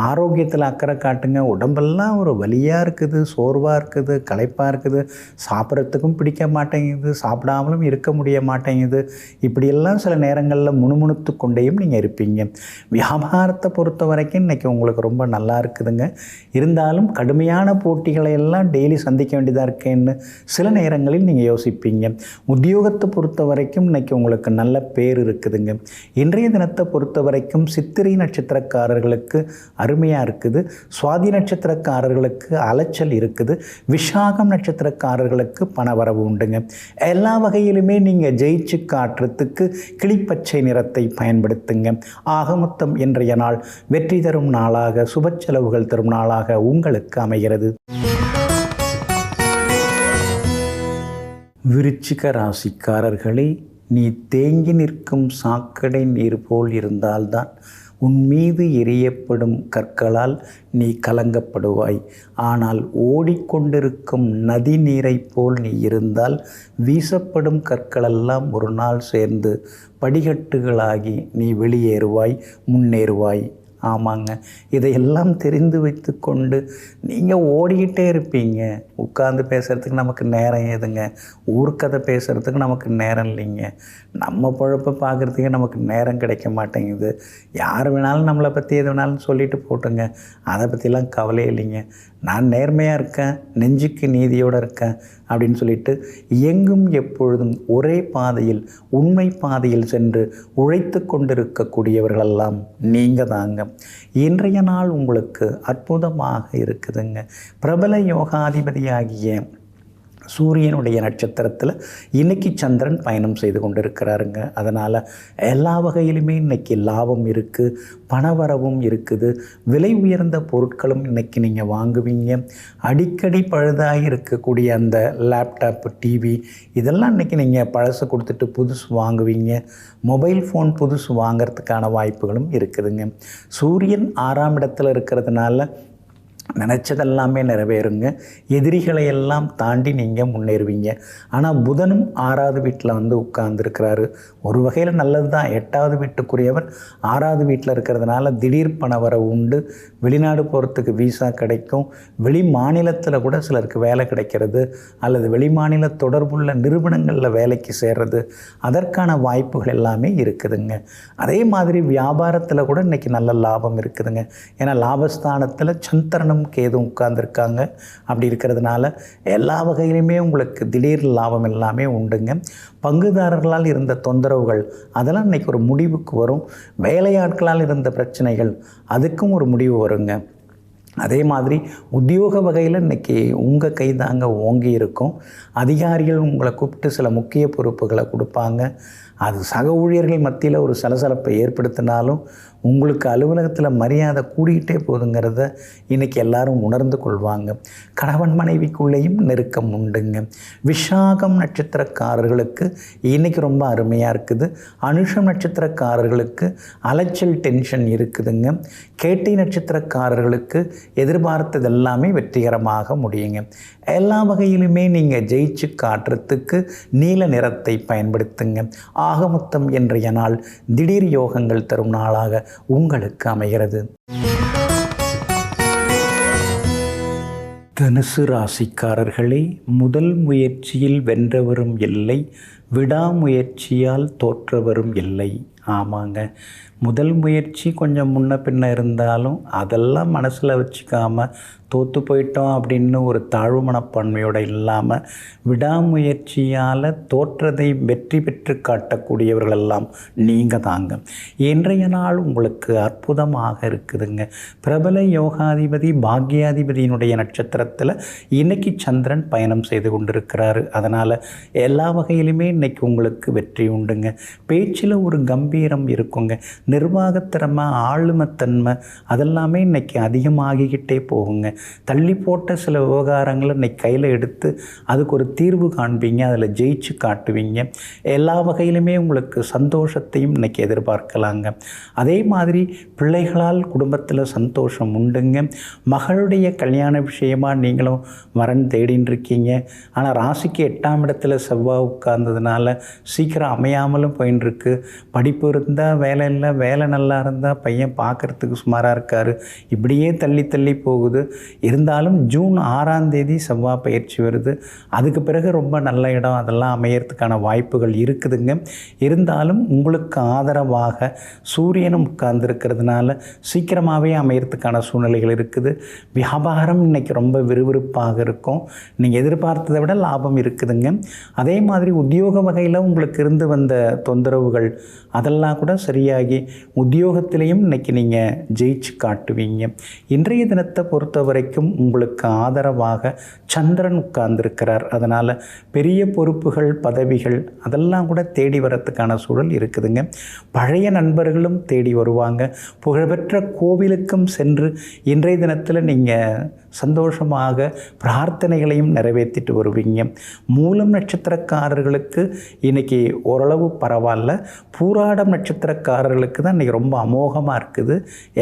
ஆரோக்கியத்தில் அக்கறை காட்டுங்க. உடம்பெல்லாம் ஒரு வலியாக இருக்குது, சோர்வாக இருக்குது, களைப்பாக இருக்குது, சாப்பிட்றதுக்கும் பிடிக்க மாட்டேங்குது, சாப்பிடாமலும் இருக்க முடிய மாட்டேங்குது. இப்படியெல்லாம் சில நேரங்களில் முணுமுணுத்து கொண்டேயும் நீங்கள் இருப்பீங்க. வியாபாரத்தை பொறுத்த வரைக்கும் இன்றைக்கி உங்களுக்கு ரொம்ப நல்லா இருக்குதுங்க. இருந்தாலும் கடுமையான போட்டிகளை எல்லாம் டெய்லி சந்திக்க வேண்டியதாக இருக்கேன்னு சில நேரங்களில் நீங்கள் யோசிப்பீங்க. உத்தியோகத்தை பொறுத்த வரைக்கும் இன்றைக்கி உங்களுக்கு நல்ல பேர் இருக்குதுங்க. இன்றைய தினத்தை பொறுத்த வரைக்கும் சித்திரை நட்சத்திரக்காரர்களுக்கு அருமையாக இருக்குது. சுவாதி நட்சத்திரக்காரர்களுக்கு அலைச்சல் இருக்குது. விஷாகம் நட்சத்திரக்காரர்களுக்கு பணவரவு உண்டுங்க. எல்லா வகையிலுமே நீங்கள் ஜெயிச்சு காட்டுறதுக்கு கிளிப்பச்சை நிறத்தை பயன்படுத்துங்க. ஆக மொத்தம் இன்றைய நாள் வெற்றி தரும் நாளாக, சுப செலவுகள் தரும் நாளாக உங்களுக்கு அமைகிறது. விருச்சிக ராசிக்காரர்களே, நீ தேங்கி நிற்கும் சாக்கடை நீர் போல் இருந்தால்தான் உன் மீது எரியப்படும் கற்களால் நீ கலங்கப்படுவாய். ஆனால் ஓடிக்கொண்டிருக்கும் நதி நீரைப் போல் நீ இருந்தால் வீசப்படும் கற்களெல்லாம் ஒரு நாள் சேர்ந்து படிகட்டுகளாகி நீ வெளியேறுவாய், முன்னேறுவாய். ஆமாங்க, இதையெல்லாம் தெரிந்து வைத்து கொண்டு நீங்கள் ஓடிக்கிட்டே இருப்பீங்க. உட்கார்ந்து பேசுகிறதுக்கு நமக்கு நேரம் ஏதுங்க? ஊர்க்கதை பேசுகிறதுக்கு நமக்கு நேரம் இல்லைங்க. நம்ம பொழப்பை பார்க்குறதுக்கே நமக்கு நேரம் கிடைக்க மாட்டேங்குது. யார் வேணாலும் நம்மளை பற்றி எது வேணாலும் சொல்லிட்டு போட்டுங்க, அதை பற்றிலாம் கவலையே இல்லைங்க. நான் நேர்மையாக இருக்கேன், நெஞ்சுக்கு நீதியோடு இருக்கேன் அப்படின்னு சொல்லிட்டு எங்கும் எப்பொழுதும் ஒரே பாதையில், உண்மை பாதையில் சென்று உழைத்து கொண்டிருக்கக்கூடியவர்களெல்லாம் நீங்கள் தாங்க. இன்றைய நாள் உங்களுக்கு அற்புதமாக இருக்குதுங்க. பிரபல யோகாதிபதியாகிய சூரியனுடைய நட்சத்திரத்தில் இன்றைக்கி சந்திரன் பயணம் செய்து கொண்டு இருக்கிறாருங்க. அதனால் எல்லா வகையிலுமே இன்றைக்கி லாபம் இருக்குது, பணவரவும் இருக்குது. விலை உயர்ந்த பொருட்களும் இன்றைக்கி நீங்கள் வாங்குவீங்க. அடிக்கடி பழுதாகி இருக்கக்கூடிய அந்த லேப்டாப்பு, டிவி இதெல்லாம் இன்றைக்கி நீங்கள் பழசு கொடுத்துட்டு புதுசு வாங்குவீங்க. மொபைல் ஃபோன் புதுசு வாங்கிறதுக்கான வாய்ப்புகளும் இருக்குதுங்க. சூரியன் 6ஆம் இடத்துல இருக்கிறதுனால நினச்சதெல்லாமே நிறைவேறுங்க. எதிரிகளை எல்லாம் தாண்டி நீங்கள் முன்னேறுவீங்க. ஆனால் புதனும் 6வது வீட்டில் வந்து உட்கார்ந்துருக்கிறாரு. ஒரு வகையில் நல்லது தான். 8வது வீட்டுக்குரியவர் 6வது வீட்டில் இருக்கிறதுனால திடீர் பணவரவு உண்டு. வெளிநாடு போகிறதுக்கு வீசா கிடைக்கும். வெளி மாநிலத்தில் கூட சிலருக்கு வேலை கிடைக்கிறது, அல்லது வெளி மாநில தொடர்புள்ள நிறுவனங்களில் வேலைக்கு சேர்றது, அதற்கான வாய்ப்புகள் எல்லாமே இருக்குதுங்க. அதே மாதிரி வியாபாரத்தில் கூட இன்றைக்கி நல்ல லாபம் இருக்குதுங்க. ஏன்னா லாபஸ்தானத்தில் சந்திரனும் கேதும் உட்கார்ந்துருக்காங்க. அப்படி இருக்கிறதுனால எல்லா வகையிலுமே உங்களுக்கு திடீர் லாபம் எல்லாமே உண்டுங்க. பங்குதாரர்களால் இருந்த தொந்தரவுகள் அதெல்லாம் இன்றைக்கி ஒரு முடிவுக்கு வரும். வேலையாட்களால் இருந்த பிரச்சனைகள் அதுக்கும் ஒரு முடிவு வருங்க. அதே மாதிரி உத்தியோக வகையில் இன்றைக்கி உங்கள் கை தாங்க ஓங்கி இருக்கும். அதிகாரிகள் உங்களை கூப்பிட்டு சில முக்கிய பொறுப்புகளை கொடுப்பாங்க. அது சக ஊழியர்கள் மத்தியில் ஒரு சலசலப்பை ஏற்படுத்தினாலும் உங்களுக்கு அலுவலகத்தில் மரியாதை கூடிக்கிட்டே போதுங்கிறத இன்றைக்கி எல்லாரும் உணர்ந்து கொள்வாங்க. கணவன் மனைவிக்குள்ளேயும் நெருக்கம் உண்டுங்க. விஷாகம் நட்சத்திரக்காரர்களுக்கு இன்றைக்கி ரொம்ப அருமையாக இருக்குது. அனுஷம் நட்சத்திரக்காரர்களுக்கு அலைச்சல் டென்ஷன் இருக்குதுங்க. கேட்டை நட்சத்திரக்காரர்களுக்கு எதிர்பார்த்தது எல்லாமே வெற்றிகரமாக முடியுங்க. எல்லா வகையிலுமே நீங்கள் ஜெயிச்சு காட்டுறதுக்கு நீல நிறத்தை பயன்படுத்துங்க. ஆக மொத்தம் இன்றைய நாள் திடீர் யோகங்கள் தரும் நாளாக உங்களுக்கு அமைகிறது. தனுசு ராசிக்காரர்களே, முதல் முயற்சியில் வென்றவரும் இல்லை, விடாமுயற்சியால் தோற்றவரும் இல்லை. ஆமாங்க, முதல் முயற்சி கொஞ்சம் முன்ன பின்ன இருந்தாலும் அதெல்லாம் மனசில் வச்சுக்காமல் தோற்று போயிட்டோம் அப்படின்னு ஒரு தாழ்வு மனப்பான்மையோடு இல்லாமல் விடாமுயற்சியால் தோற்றதை வெற்றி பெற்று காட்டக்கூடியவர்களெல்லாம் நீங்கள் தாங்க. இன்றைய நாள் உங்களுக்கு அற்புதமாக இருக்குதுங்க. பிரபல யோகாதிபதி பாக்யாதிபதியினுடைய நட்சத்திரத்தில் இன்றைக்கி சந்திரன் பயணம் செய்து கொண்டிருக்கிறாரு. அதனால் எல்லா வகையிலுமே இன்றைக்கி உங்களுக்கு வெற்றி உண்டுங்க. பேச்சில் ஒரு கம்பீரம் இருக்குங்க. நிர்வாகத்திறமை, ஆளுமைத்தன்மை அதெல்லாமே இன்றைக்கி அதிகமாகிக்கிட்டே போகுங்க. தள்ளி போட்ட சில விவகாரங்களை இன்றைக்கி கையில் எடுத்து அதுக்கு ஒரு தீர்வு காண்பீங்க, அதில் ஜெயிச்சு காட்டுவீங்க. எல்லா வகையிலுமே உங்களுக்கு சந்தோஷத்தையும் இன்றைக்கி எதிர்பார்க்கலாங்க. அதே மாதிரி பிள்ளைகளால் குடும்பத்தில் சந்தோஷம் உண்டுங்க. மகளுடைய கல்யாண விஷயமாக நீங்களும் வரன் தேடின்னு இருக்கீங்க. ஆனால் ராசிக்கு 8ஆம் இடத்துல செவ்வாய் உட்கார்ந்ததுனால சீக்கிரம் அமையாமலும் போயின்னு இருக்கு. படிப்பு இருந்தால் வேலை இல்லை, வேலை நல்லா இருந்தால் பையன் பார்க்குறதுக்கு சுமாராக இருக்கார். இப்படியே தள்ளி தள்ளி போகுது. இருந்தாலும் ஜூன் 6ஆம் தேதி செவ்வாய் பயிற்சி வருது. அதுக்கு பிறகு ரொம்ப நல்ல இடம் அதெல்லாம் அமையறதுக்கான வாய்ப்புகள் இருக்குதுங்க. இருந்தாலும் உங்களுக்கு ஆதரவாக சூரியனும் உட்கார்ந்துருக்கிறதுனால சீக்கிரமாகவே அமையறதுக்கான சூழ்நிலைகள் இருக்குது. வியாபாரம் இன்றைக்கி ரொம்ப விறுவிறுப்பாக இருக்கும். நீங்கள் எதிர்பார்த்ததை விட லாபம் இருக்குதுங்க. அதே மாதிரி உத்தியோக வகையில் உங்களுக்கு இருந்து வந்த தொந்தரவுகள் அதெல்லாம் கூட சரியாகி உத்தியோகத்திலையும் இன்றைக்கி நீங்கள் ஜெயிச்சு காட்டுவீங்க. இன்றைய தினத்தை பொறுத்த வரைக்கும் உங்களுக்கு ஆதரவாக சந்திரன் உட்கார்ந்துருக்கிறார். அதனால் பெரிய பொறுப்புகள், பதவிகள் அதெல்லாம் கூட தேடி வரத்துக்கான சூழல் இருக்குதுங்க. பழைய நண்பர்களும் தேடி வருவாங்க. புகழ்பெற்ற கோவிலுக்கும் சென்று இன்றைய தினத்தில் நீங்கள் சந்தோஷமாக பிரார்த்தனைகளையும் நிறைவேற்றிட்டு வருவீங்க. மூலம் நட்சத்திரக்காரர்களுக்கு இன்றைக்கி ஓரளவு பரவாயில்ல. பூராடம் நட்சத்திரக்காரர்களுக்கு தான் இன்றைக்கி ரொம்ப அமோகமாக இருக்குது.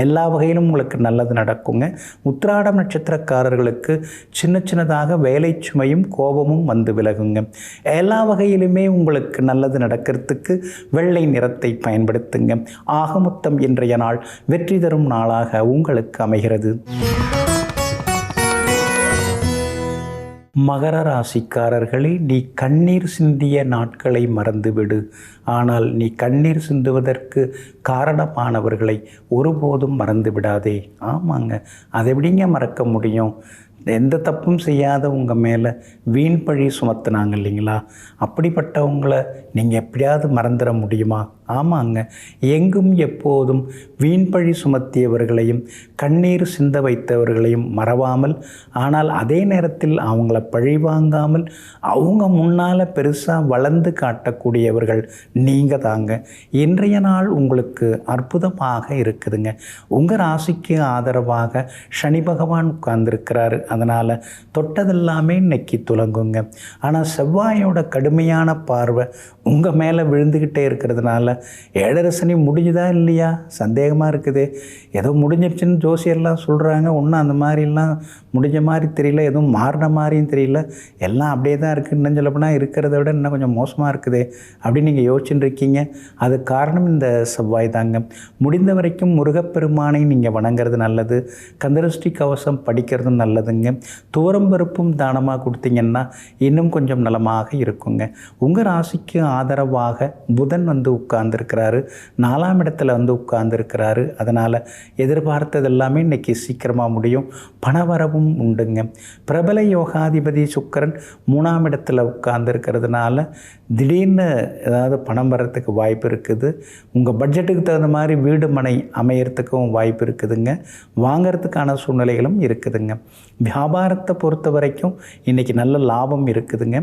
எல்லா வகையிலும் உங்களுக்கு நல்லது நடக்குங்க. உத்திராடம் நட்சத்திரக்காரர்களுக்கு சின்ன சின்னதாக வேலை சுமையும் கோபமும் வந்து விலகுங்க. எல்லா வகையிலுமே உங்களுக்கு நல்லது நடக்கிறதுக்கு வெள்ளை நிறத்தை பயன்படுத்துங்க. ஆகமொத்தம் இன்றைய நாள் வெற்றி தரும் நாளாக உங்களுக்கு அமைகிறது. மகர ராசிக்காரர்களே, நீ கண்ணீர் சிந்திய நாட்களை மறந்துவிடு. ஆனால் நீ கண்ணீர் சிந்துவதற்கு காரணமானவர்களை ஒருபோதும் மறந்து விடாதே. ஆமாங்க, அதை எப்படிங்க மறக்க முடியும்? எந்த தப்பும் செய்யாத உங்கள் மேலே வீண் பழி சுமத்துனாங்க இல்லைங்களா? அப்படிப்பட்டவங்களை நீங்கள் எப்படியாவது மறந்துட முடியுமா? ஆமாங்க, எங்கும் எப்போதும் வீண் பழி சுமத்தியவர்களையும் கண்ணீர் சிந்த வைத்தவர்களையும் மறவாமல், ஆனால் அதே நேரத்தில் அவங்கள பழிவாங்காமல் அவங்க முன்னால் பெருசாக வளர்ந்து காட்டக்கூடியவர்கள் நீங்கள் தாங்க. இன்றைய நாள் உங்களுக்கு அற்புதமாக இருக்குதுங்க. உங்கள் ராசிக்கு ஆதரவாக சனி பகவான் உட்கார்ந்துருக்கிறாரு. அதனால் தொட்டதெல்லாமே இன்னைக்கு துலங்குங்க. ஆனால் செவ்வாயோட கடுமையான பார்வை உங்கள் மேலே விழுந்துக்கிட்டே இருக்கிறதுனால ஏழரை சனி முடிஞ்சுதா இல்லையா சந்தேகமாக இருக்குது. ஏதோ முடிஞ்சிருச்சுன்னு ஜோசியெல்லாம் சொல்கிறாங்க. ஒன்றும் அந்த மாதிரிலாம் முடிஞ்ச மாதிரி தெரியல, எதுவும் மாறின மாதிரியும் தெரியல. எல்லாம் அப்படியே தான் இருக்குது. இன்னும் சொல்லப்போனால் இருக்கிறத விட இன்னும் கொஞ்சம் மோசமாக இருக்குது அப்படின்னு நீங்கள் யோசிச்சுட்டு இருக்கீங்க. அது காரணம் இந்த செவ்வாய் தாங்க. முடிந்த வரைக்கும் முருகப்பெருமானை நீங்கள் வணங்குறது நல்லது. கந்தசஷ்டி கவசம் படிக்கிறதும் நல்லதுங்க. துவரம்பருப்பும் தானமாக கொடுத்தீங்கன்னா இன்னும் கொஞ்சம் நலமாக இருக்குங்க. உங்கள் ராசிக்கு ஆதரவாக புதன் வந்து உட்கார்ந்துருக்கிறாரு. 4ஆம் இடத்துல வந்து உட்கார்ந்துருக்கிறாரு. அதனால் எதிர்பார்த்தது எல்லாமே இன்றைக்கி சீக்கிரமாக முடியும். பணவரவும் உண்டுங்க. பிரபல யோகாதிபதி சுக்கிரன் 3ஆம் இடத்துல உட்கார்ந்துருக்கிறதுனால திடீர்னு ஏதாவது பணம் வர்றதுக்கு வாய்ப்பு இருக்குது. உங்கள் பட்ஜெட்டுக்கு தகுந்த மாதிரி வீடு மனை அமையறதுக்கும் வாய்ப்பு இருக்குதுங்க. வாங்கிறதுக்கான சூழ்நிலைகளும் இருக்குதுங்க. வியாபாரத்தை பொறுத்த வரைக்கும் இன்றைக்கி நல்ல லாபம் இருக்குதுங்க.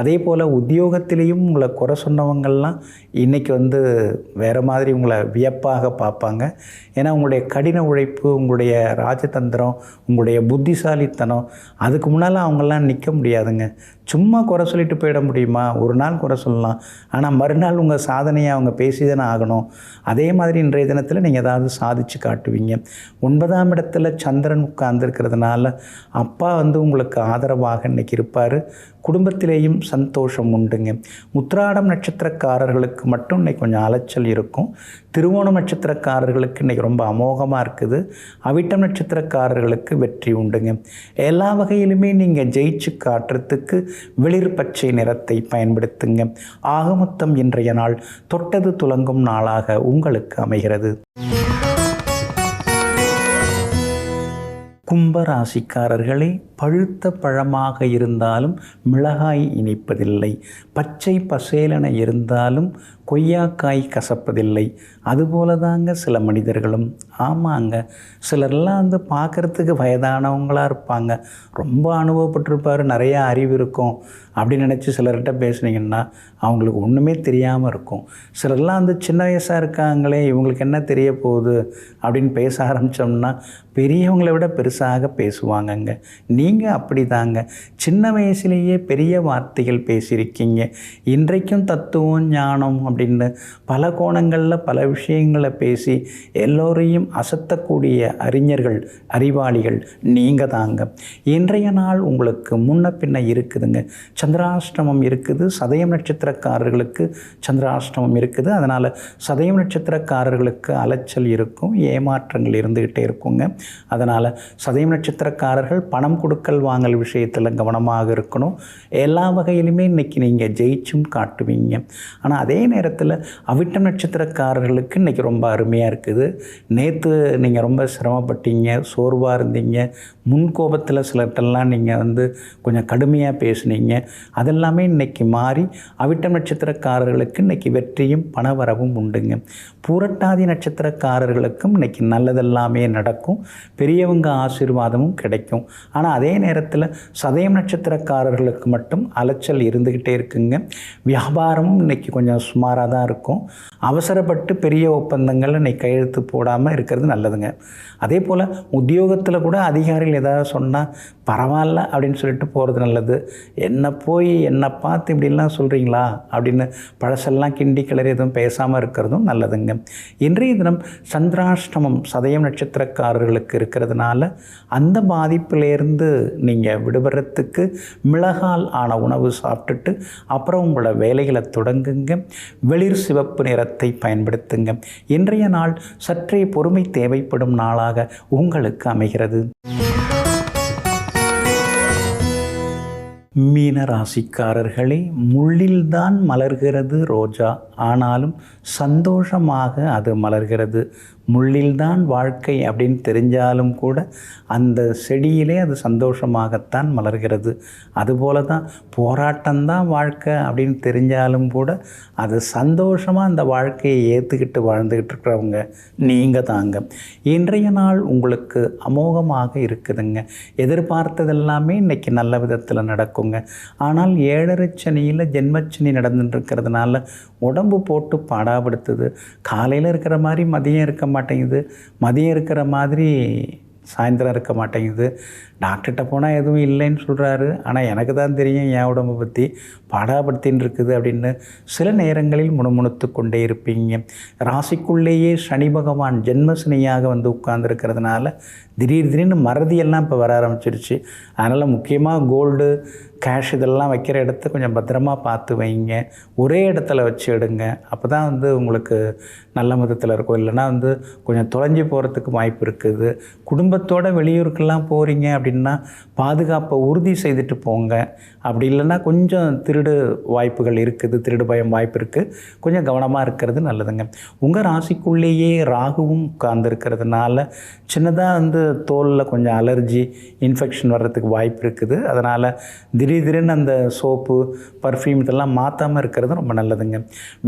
அதே போல் உத்தியோகத்திலையும் உங்களை குறை சொன்னவங்கள்லாம் இன்றைக்கி வந்து வேறு மாதிரி உங்களை வியப்பாக பார்ப்பாங்க. ஏன்னா உங்களுடைய கடின உழைப்பு, உங்களுடைய ராஜதந்திரம், உங்களுடைய புத்திசாலித்தனம் அதுக்கு முன்னால் அவங்கெல்லாம் நிற்க முடியாதுங்க. சும்மா குறை சொல்லிட்டு போயிட முடியுமா? ஒரு நாள் குறை சொல்லலாம், ஆனால் மறுநாள் உங்கள் சாதனையை அவங்க பேசி தானே ஆகணும். அதே மாதிரி இன்றைய தினத்தில் நீங்கள் ஏதாவது சாதித்து காட்டுவீங்க. 9ஆம் இடத்துல சந்திரன் உட்கார்ந்துருக்கிறதுனால அப்பா வந்து உங்களுக்கு ஆதரவாக இன்றைக்கி இருப்பார். குடும்பத்திலேயும் சந்தோஷம் உண்டுங்க. உத்திராடம் நட்சத்திரக்காரர்களுக்கு மட்டும் இன்றைக்கி கொஞ்சம் அலைச்சல் இருக்கும். திருவோணம் நட்சத்திரக்காரர்களுக்கு இன்றைக்கி ரொம்ப அமோகமாக இருக்குது. அவிட்டம் நட்சத்திரக்காரர்களுக்கு வெற்றி உண்டுங்க. எல்லா வகையிலுமே நீங்கள் ஜெயிச்சு காட்டுறதுக்கு வெளிர் பச்சை நிறத்தை பயன்படுத்துங்க. ஆகமொத்தம் இன்றைய நாள் தொட்டது துலங்கும் நாளாக உங்களுக்கு அமைகிறது. கும்பராசிக்காரர்களே, பழுத்த பழமாக இருந்தாலும் மிளகாய் இனிப்பதில்லை, பச்சை பசேலென இருந்தாலும் கொய்யாக்காய் கசப்பதில்லை. அதுபோல தாங்க சில மனிதர்களும். ஆமாங்க, சிலர்லாம் வந்து பார்க்குறதுக்கு வயதானவங்களாக இருப்பாங்க, ரொம்ப அனுபவப்பட்டிருப்பார், நிறையா அறிவு இருக்கும் அப்படின்னு நினச்சி சிலர்கிட்ட பேசுனீங்கன்னா அவங்களுக்கு ஒன்றுமே தெரியாமல் இருக்கும். சிலர்லாம் வந்து சின்ன வயசாக இருக்காங்களே, இவங்களுக்கு என்ன தெரிய போகுது அப்படின்னு பேச ஆரம்பித்தோம்னா பெரியவங்களை விட பெருசாக பேசுவாங்கங்க. நீங்கள் அப்படி தாங்க, சின்ன வயசுலேயே பெரிய வார்த்தைகள் பேசியிருக்கீங்க. இன்றைக்கும் தத்துவம் ஞானம் அப்படின்னு பல கோணங்களில் பல விஷயங்களை பேசி எல்லோரையும் அசத்தக்கூடிய அறிஞர்கள், அறிவாளிகள் நீங்கள் தாங்க. இன்றைய நாள் உங்களுக்கு முன்ன பின்ன இருக்குதுங்க. சந்திராஷ்டமம் இருக்குது, சதயம் நட்சத்திரக்காரர்களுக்கு சந்திராஷ்டமம் இருக்குது. அதனால் சதயம் நட்சத்திரக்காரர்களுக்கு அலைச்சல் இருக்கும், ஏமாற்றங்கள் இருந்துக்கிட்டே இருக்குங்க. அதனால் சதயம் நட்சத்திரக்காரர்கள் பணம் கொடுக்கல் வாங்கல் விஷயத்தில் கவனமாக இருக்கணும். எல்லா வகையிலுமே இன்றைக்கி நீங்கள் ஜெயிச்சும் காட்டுவீங்க. ஆனால் அதே நேரத்தில் அவிட்டம் நட்சத்திரக்காரர்களுக்கு இன்றைக்கி ரொம்ப அருமையாக இருக்குது. நேற்று நீங்கள் ரொம்ப சிரமப்பட்டீங்க, சோர்வாக இருந்தீங்க, முன்கோபத்தில் சிலர்கிட்டெல்லாம் நீங்கள் வந்து கொஞ்சம் கடுமையாக பேசுனீங்க. அதெல்லாமே இன்றைக்கி மாறி அவிட்டம் நட்சத்திரக்காரர்களுக்கு இன்றைக்கி வெற்றியும் பணவரவும் உண்டுங்க. பூரட்டாதி நட்சத்திரக்காரர்களுக்கும் இன்றைக்கி நல்லதெல்லாமே நடக்கும், பெரியவங்க ஆசீர்வாதமும் கிடைக்கும். ஆனால் அதே நேரத்தில் சதயம் நட்சத்திரக்காரர்களுக்கு மட்டும் அலைச்சல் இருந்துக்கிட்டே இருக்குங்க. வியாபாரமும் இன்றைக்கி கொஞ்சம் சுமாராக தான் இருக்கும். அவசரப்பட்டு பெரிய ஒப்பந்தங்கள் இன்றைக்கி கையெழுத்து போடாமல் இருக்கிறது நல்லதுங்க. அதே போல் உத்தியோகத்தில் கூட அதிகாரிகள் ஏதாவது சொன்னால் பரவாயில்ல அப்படின்னு சொல்லிட்டு போகிறது நல்லது. என்னை பார்த்து இப்படிலாம் சொல்கிறீங்களா அப்படின்னு பழசெல்லாம் கிண்டி கிளறி எதுவும் பேசாமல் இருக்கிறதும் நல்லதுங்க. இன்றைய தினம் சந்திராஷ்டமம் சதயம் நட்சத்திரக்காரர்களுக்கு இருக்கிறதுனால அந்த பாதிப்பிலேருந்து நீங்கள் விடுபடுறதுக்கு மிளகால் ஆன உணவு சாப்பிட்டுட்டு அப்புறம் உங்களோட வேலைகளை தொடங்குங்க. வெளிர் சிவப்பு நிறத்தை பயன்படுத்துங்க. இன்றைய நாள் சற்றே பொறுமை தேவைப்படும் நாளாக உங்களுக்கு அமைகிறது. மீன ராசிக்காரர்களே, முள்ளில்தான் மலர்கிறது ரோஜா, ஆனாலும் சந்தோஷமாக அது மலர்கிறது. முள்ளில்தான் வாழ்க்கை அப்படின்னு தெரிஞ்சாலும் கூட அந்த செடியிலே அது சந்தோஷமாகத்தான் மலர்கிறது. அதுபோல தான் போராட்டம்தான் வாழ்க்கை அப்படின்னு தெரிஞ்சாலும் கூட அது சந்தோஷமாக அந்த வாழ்க்கையை ஏற்றுக்கிட்டு வாழ்ந்துக்கிட்டு இருக்கிறவங்க நீங்கள் தாங்க. இன்றைய நாள் உங்களுக்கு அமோகமாக இருக்குதுங்க. எதிர்பார்த்ததெல்லாமே இன்றைக்கி நல்ல விதத்தில் நடக்குங்க. ஆனால் 7.5 சனியில் ஜென்மச்சனி நடந்துட்டு இருக்கிறதுனால உடம்பு போட்டு பாடாப்படுத்துது. காலையில் இருக்கிற மாதிரி மதியம் இருக்க மாட்டேங்குது, மதியம் இருக்கிற மாதிரி சாயந்தரம் இருக்க மாட்டேங்குது. டாக்டர்கிட்ட போனால் எதுவும் இல்லைன்னு சொல்கிறாரு, ஆனால் எனக்கு தான் தெரியும் என் உடம்பை பற்றி பாடாப்படுத்தின்னு இருக்குது அப்படின்னு சில நேரங்களில் முணுமுணுத்து கொண்டே இருப்பீங்க. ராசிக்குள்ளேயே சனி பகவான் ஜென்மசனியாக வந்து உட்கார்ந்துருக்கிறதுனால திடீர்னு மறதியெல்லாம் இப்போ வர ஆரம்பிச்சிருச்சு. அதனால் முக்கியமாக கோல்டு, கேஷ் இதெல்லாம் வைக்கிற இடத்த கொஞ்சம் பத்திரமாக பார்த்து வைங்க. ஒரே இடத்துல வச்சு எடுங்க. அப்போ தான் வந்து உங்களுக்கு நல்ல விதத்தில் இருக்கும். இல்லைனா வந்து கொஞ்சம் தொலைஞ்சி போகிறதுக்கு வாய்ப்பு இருக்குது. குடும்பத்தோடு வெளியூருக்கெல்லாம் போகிறீங்க அப்படின்னா பாதுகாப்பை உறுதி செய்துட்டு போங்க. அப்படி இல்லைன்னா கொஞ்சம் திருடு வாய்ப்புகள் இருக்குது, திருடு பயம் வாய்ப்பு இருக்குது. கொஞ்சம் கவனமாக இருக்கிறது நல்லதுங்க. உங்கள் ராசிக்குள்ளேயே ராகுவும் உட்கார்ந்துருக்கிறதுனால சின்னதாக வந்து தோலில் கொஞ்சம் அலர்ஜி, இன்ஃபெக்ஷன் வர்றதுக்கு வாய்ப்பு இருக்குது. அதனால் திடீர்னு அந்த சோப்பு, பர்ஃப்யூம் இதெல்லாம் மாற்றாமல் இருக்கிறது ரொம்ப நல்லதுங்க.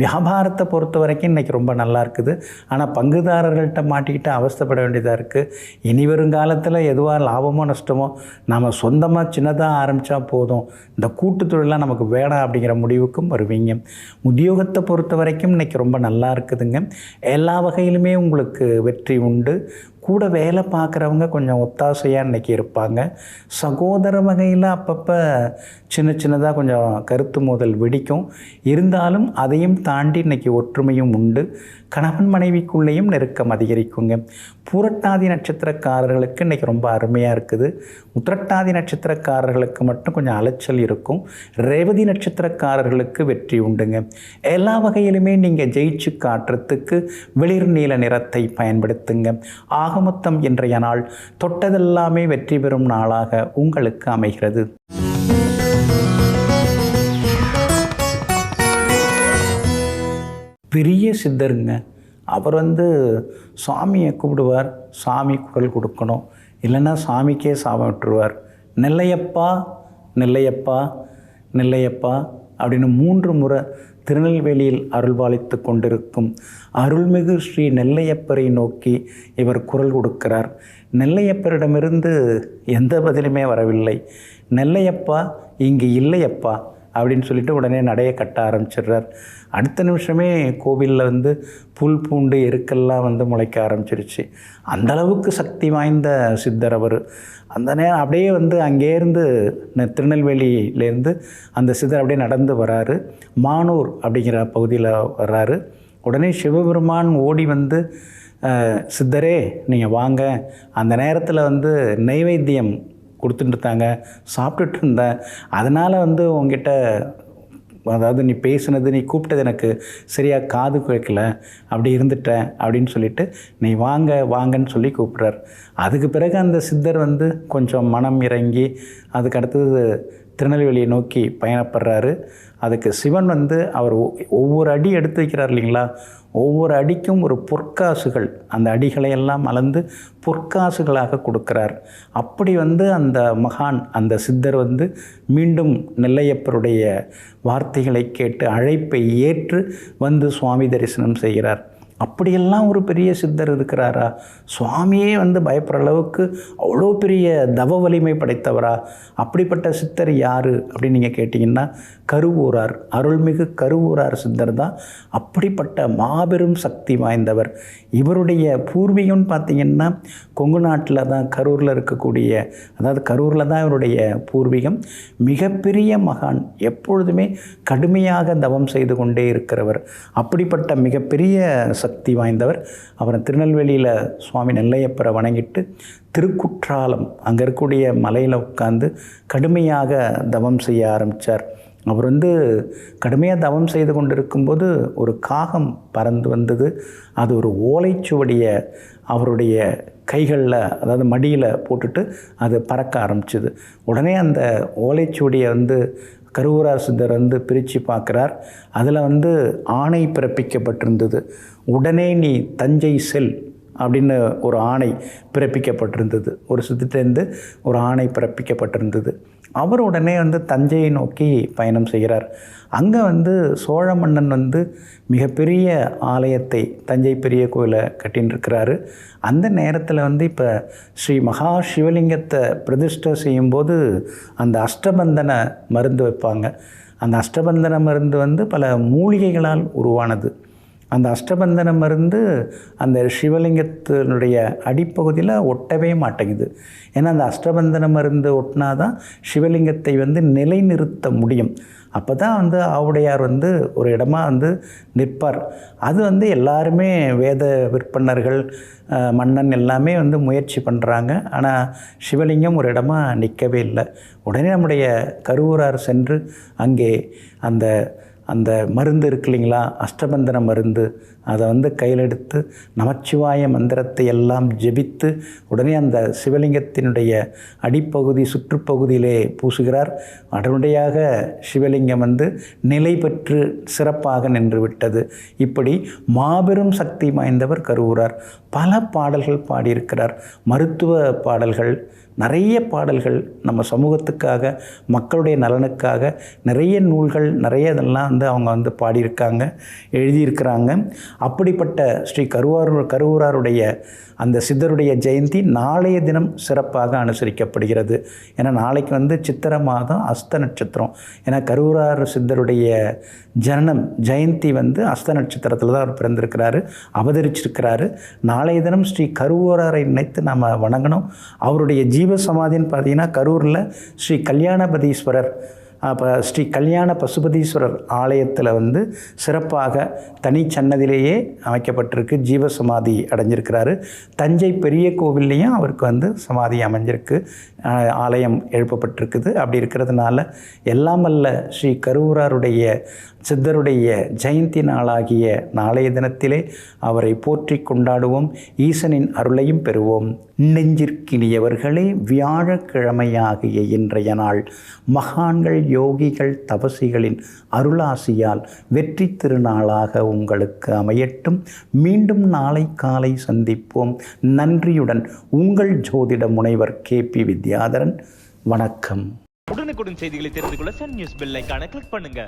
வியாபாரத்தை பொறுத்த வரைக்கும் இன்றைக்கி ரொம்ப நல்லா இருக்குது. ஆனால் பங்குதாரர்கள்ட்ட மாட்டிக்கிட்டு அவஸ்தைப்பட வேண்டியதாக இருக்குது. இனி வருங்காலத்தில் எதுவாக லாபமோ நஷ்டமோ நாம் சொந்தமாக சின்னதாக ஆரம்பித்தா போதும், இந்த கூட்டு தொழிலாம் நமக்கு வேணாம் அப்படிங்கிற முடிவுக்கும் வருவீங்க. உத்தியோகத்தை பொறுத்த வரைக்கும் இன்றைக்கி ரொம்ப நல்லா இருக்குதுங்க. எல்லா வகையிலுமே உங்களுக்கு வெற்றி உண்டு. கூட வேலை பார்க்குறவங்க கொஞ்சம் ஒத்தாசையாக இன்றைக்கி இருப்பாங்க. சகோதர வகையில் அப்பப்போ சின்னதாக கொஞ்சம் கருத்து மோதல் வெடிக்கும். இருந்தாலும் அதையும் தாண்டி இன்றைக்கி ஒற்றுமையும் உண்டு. கணவன் மனைவிக்குள்ளேயும் நெருக்கம் அதிகரிக்குங்க. பூரட்டாதி நட்சத்திரக்காரர்களுக்கு இன்றைக்கி ரொம்ப அருமையாக இருக்குது. உத்திரட்டாதி நட்சத்திரக்காரர்களுக்கு மட்டும் கொஞ்சம் அலைச்சல் இருக்கும். ரேவதி நட்சத்திரக்காரர்களுக்கு வெற்றி உண்டுங்க. எல்லா வகையிலுமே நீங்கள் ஜெயிச்சு காட்டுறதுக்கு வெளிர் நீல நிறத்தை பயன்படுத்துங்க. ஆகமொத்தம் இன்றைய நாள் தொட்டதெல்லாமே வெற்றி பெறும் நாளாக உங்களுக்கு அமைகிறது. பெரிய சித்தருங்க. அவர் சாமியை கூப்பிடுவார், சாமி குரல் கொடுக்கணும், இல்லைன்னா சாமிக்கே சாபம் விட்டுருவார். நெல்லையப்பா நெல்லையப்பா நெல்லையப்பா அப்படின்னு 3 முறை திருநெல்வேலியில் அருள்பாலித்து கொண்டிருக்கும் அருள்மிகு ஸ்ரீ நெல்லையப்பரை நோக்கி இவர் குரல் கொடுக்கிறார். நெல்லையப்பரிடமிருந்து எந்த பதிலுமே வரவில்லை. நெல்லையப்பா இங்கு இல்லையப்பா அப்படின்னு சொல்லிட்டு உடனே நடைய கட்ட ஆரம்பிச்சிடுறார். அடுத்த நிமிஷமே கோவிலில் புல் பூண்டு எருக்கெல்லாம் முளைக்க ஆரம்பிச்சிருச்சு. அந்தளவுக்கு சக்தி வாய்ந்த சித்தர் அவர். அந்த நேரம் அப்படியே அங்கேருந்து திருநெல்வேலியிலேருந்து அந்த சித்தர் அப்படியே நடந்து வராரு. மானூர் அப்படிங்கிற பகுதியில் வர்றாரு. உடனே சிவபெருமான் ஓடி சித்தரே நீங்கள் வாங்க, அந்த நேரத்தில் நைவேத்தியம் கொடுத்துட்டு இருந்தாங்க, சாப்பிட்டுட்டு இருந்தேன், அதனால் உங்ககிட்ட அதாவது நீ பேசுனது, நீ கூப்பிட்டது எனக்கு சரியாக காது கேட்கல, அப்படி இருந்துட்டேன் அப்படின்னு சொல்லிட்டு நீ வாங்க வாங்கன்னு சொல்லி கூப்பிட்றார். அதுக்கு பிறகு அந்த சித்தர் கொஞ்சம் மனம் இறங்கி அதுக்கு அடுத்தது திருநெல்வேலியை நோக்கி பயணப்படுறாரு. அதுக்கு சிவன் அவர் ஒவ்வொரு அடி எடுத்து வைக்கிறார் இல்லைங்களா, ஒவ்வொரு அடிக்கும் ஒரு பொற்காசுகள், அந்த அடிகளையெல்லாம் அளந்து பொற்காசுகளாக கொடுக்கிறார். அப்படி அந்த மகான், அந்த சித்தர் மீண்டும் நெல்லையப்பருடைய வார்த்தைகளை கேட்டு அழைப்பை ஏற்று சுவாமி தரிசனம் செய்கிறார். அப்படியெல்லாம் ஒரு பெரிய சித்தர் இருக்கிறாரா? சுவாமியே பயப்படுற அளவுக்கு அவ்வளோ பெரிய தவ வலிமை படைத்தவரா? அப்படிப்பட்ட சித்தர் யார் அப்படின்னு நீங்கள் கேட்டிங்கன்னா கருவூரார், அருள்மிகு கருவூரார் சித்தர் தான் அப்படிப்பட்ட மாபெரும் சக்தி வாய்ந்தவர். இவருடைய பூர்வீகம்னு பார்த்திங்கன்னா கொங்கு நாட்டில் தான், கரூரில் இருக்கக்கூடிய, அதாவது கரூரில் தான் இவருடைய பூர்வீகம். மிகப்பெரிய மகான், எப்பொழுதுமே கடுமையாக தவம் செய்து கொண்டே இருக்கிறவர். அப்படிப்பட்ட மிகப்பெரிய சக்தி வாய்ந்தவர். அப்புறம் திருநெல்வேலியில் சுவாமி நெல்லையப்பரை வணங்கிட்டு திருக்குற்றாலம் அங்கே இருக்கக்கூடிய மலையில் உட்கார்ந்து கடுமையாக தவம் செய்ய ஆரம்பித்தார். அவர் கடுமையாக தவம் செய்து கொண்டிருக்கும்போது ஒரு காகம் பறந்து வந்தது. அது ஒரு ஓலைச்சுவடியை அவருடைய கைகளில், அதாவது மடியில் போட்டுட்டு அது பறக்க ஆரம்பிச்சுது. உடனே அந்த ஓலைச்சுவடியை கருவூரார் சித்தர் பிரித்து பார்க்குறார். அதில் ஆணை பிறப்பிக்கப்பட்டிருந்தது. உடனே நீ தஞ்சை செல் அப்படின்னு ஒரு ஆணை பிறப்பிக்கப்பட்டிருந்தது. ஒரு சித்தர்லேருந்து ஒரு ஆணை பிறப்பிக்கப்பட்டிருந்தது. அவர் உடனே தஞ்சையை நோக்கி பயணம் செய்கிறார். அங்கே சோழ மன்னன் மிகப்பெரிய ஆலயத்தை, தஞ்சை பெரிய கோயிலை கட்டின்னு இருக்கிறாரு. அந்த நேரத்தில் இப்போ ஸ்ரீ மகா சிவலிங்கத்தை பிரதிஷ்டை செய்யும்போது அந்த அஷ்டபந்தன மருந்து வைப்பாங்க. அந்த அஷ்டபந்தன மருந்து பல மூலிகைகளால் உருவானது. அந்த அஷ்டபந்தன மருந்து அந்த சிவலிங்கத்தினுடைய அடிப்பகுதியில் ஒட்டவே மாட்டேங்குது. ஏன்னா அந்த அஷ்டபந்தன மருந்து ஒட்டினா தான் சிவலிங்கத்தை நிலைநிறுத்த முடியும். அப்போ தான் ஆவுடையார் ஒரு இடமா நிற்பார். அது எல்லாருமே வேத விற்பனர்கள், மன்னன் எல்லாமே முயற்சி பண்ணுறாங்க. ஆனால் சிவலிங்கம் ஒரு இடமா நிற்கவே இல்லை. உடனே நம்முடைய கருவூரார் சென்று அங்கே அந்த மருந்து இருக்கு இல்லைங்களா, அஷ்டபந்தன மருந்து, அதை கையில் எடுத்து நமச்சிவாய மந்திரத்தை எல்லாம் ஜெபித்து உடனே அந்த சிவலிங்கத்தினுடைய அடிப்பகுதி சுற்றுப்பகுதியிலே பூசுகிறார். உடனடியாக சிவலிங்கம் நிலை பெற்று சிறப்பாக நின்று விட்டது. இப்படி மாபெரும் சக்தி வாய்ந்தவர் கருவூரார். பல பாடல்கள் பாடியிருக்கிறார். மருத்துவ பாடல்கள், நிறைய பாடல்கள், நம்ம சமூகத்துக்காக, மக்களுடைய நலனுக்காக நிறைய நூல்கள், நிறைய இதெல்லாம் அவங்க பாடியிருக்காங்க, எழுதியிருக்கிறாங்க. அப்படிப்பட்ட ஸ்ரீ கருவூராருடைய அந்த சித்தருடைய ஜெயந்தி நாளைய தினம் சிறப்பாக அனுசரிக்கப்படுகிறது. ஏன்னா நாளைக்கு சித்திரை மாதம் அஸ்த நட்சத்திரம். ஏன்னா கருவூரார் சித்தருடைய ஜனனம் ஜெயந்தி அஸ்த நட்சத்திரத்தில் தான் அவர் பிறந்திருக்கிறாரு, அவதரிச்சிருக்கிறாரு. நாளைய தினம் ஸ்ரீ கருவூராரை நினைத்து நாம் வணங்கணும். அவருடைய ஜீவ சமாதின்னு பார்த்தீங்கன்னா கரூரில் ஸ்ரீ கல்யாணபதீஸ்வரர், அப்போ ஸ்ரீ கல்யாண பசுபதீஸ்வரர் ஆலயத்தில் சிறப்பாக தனி சன்னதியிலேயே அமைக்கப்பட்டிருக்கு. ஜீவசமாதி அடைஞ்சிருக்கிறாரு. தஞ்சை பெரிய கோவில்லையும் அவருக்கு சமாதி அமைஞ்சிருக்கு, ஆலயம் எழுப்பப்பட்டிருக்குது. அப்படி இருக்கிறதுனால எல்லாம் வல்ல ஸ்ரீ கருவூராருடைய சித்தருடைய ஜெயந்தி நாளாகிய நாளைய தினத்திலே அவரை போற்றி கொண்டாடுவோம். ஈசனின் அருளையும் பெறுவோம். நெஞ்சிற்கினியவர்களே, வியாழக்கிழமையாகிய இன்றைய நாள் மகான்கள், யோகிகள், தபசிகளின் அருளாசியால் வெற்றி திருநாளாக உங்களுக்கு அமையட்டும். மீண்டும் நாளை காலை சந்திப்போம். நன்றியுடன் உங்கள் ஜோதிட முனைவர் KP வித்யாதரன். வணக்கம். உடனுக்குடன் செய்திகளை தெரிந்து கொள்ள சன் நியூஸ் பெல் ஐகானை கிளிக் பண்ணுங்க.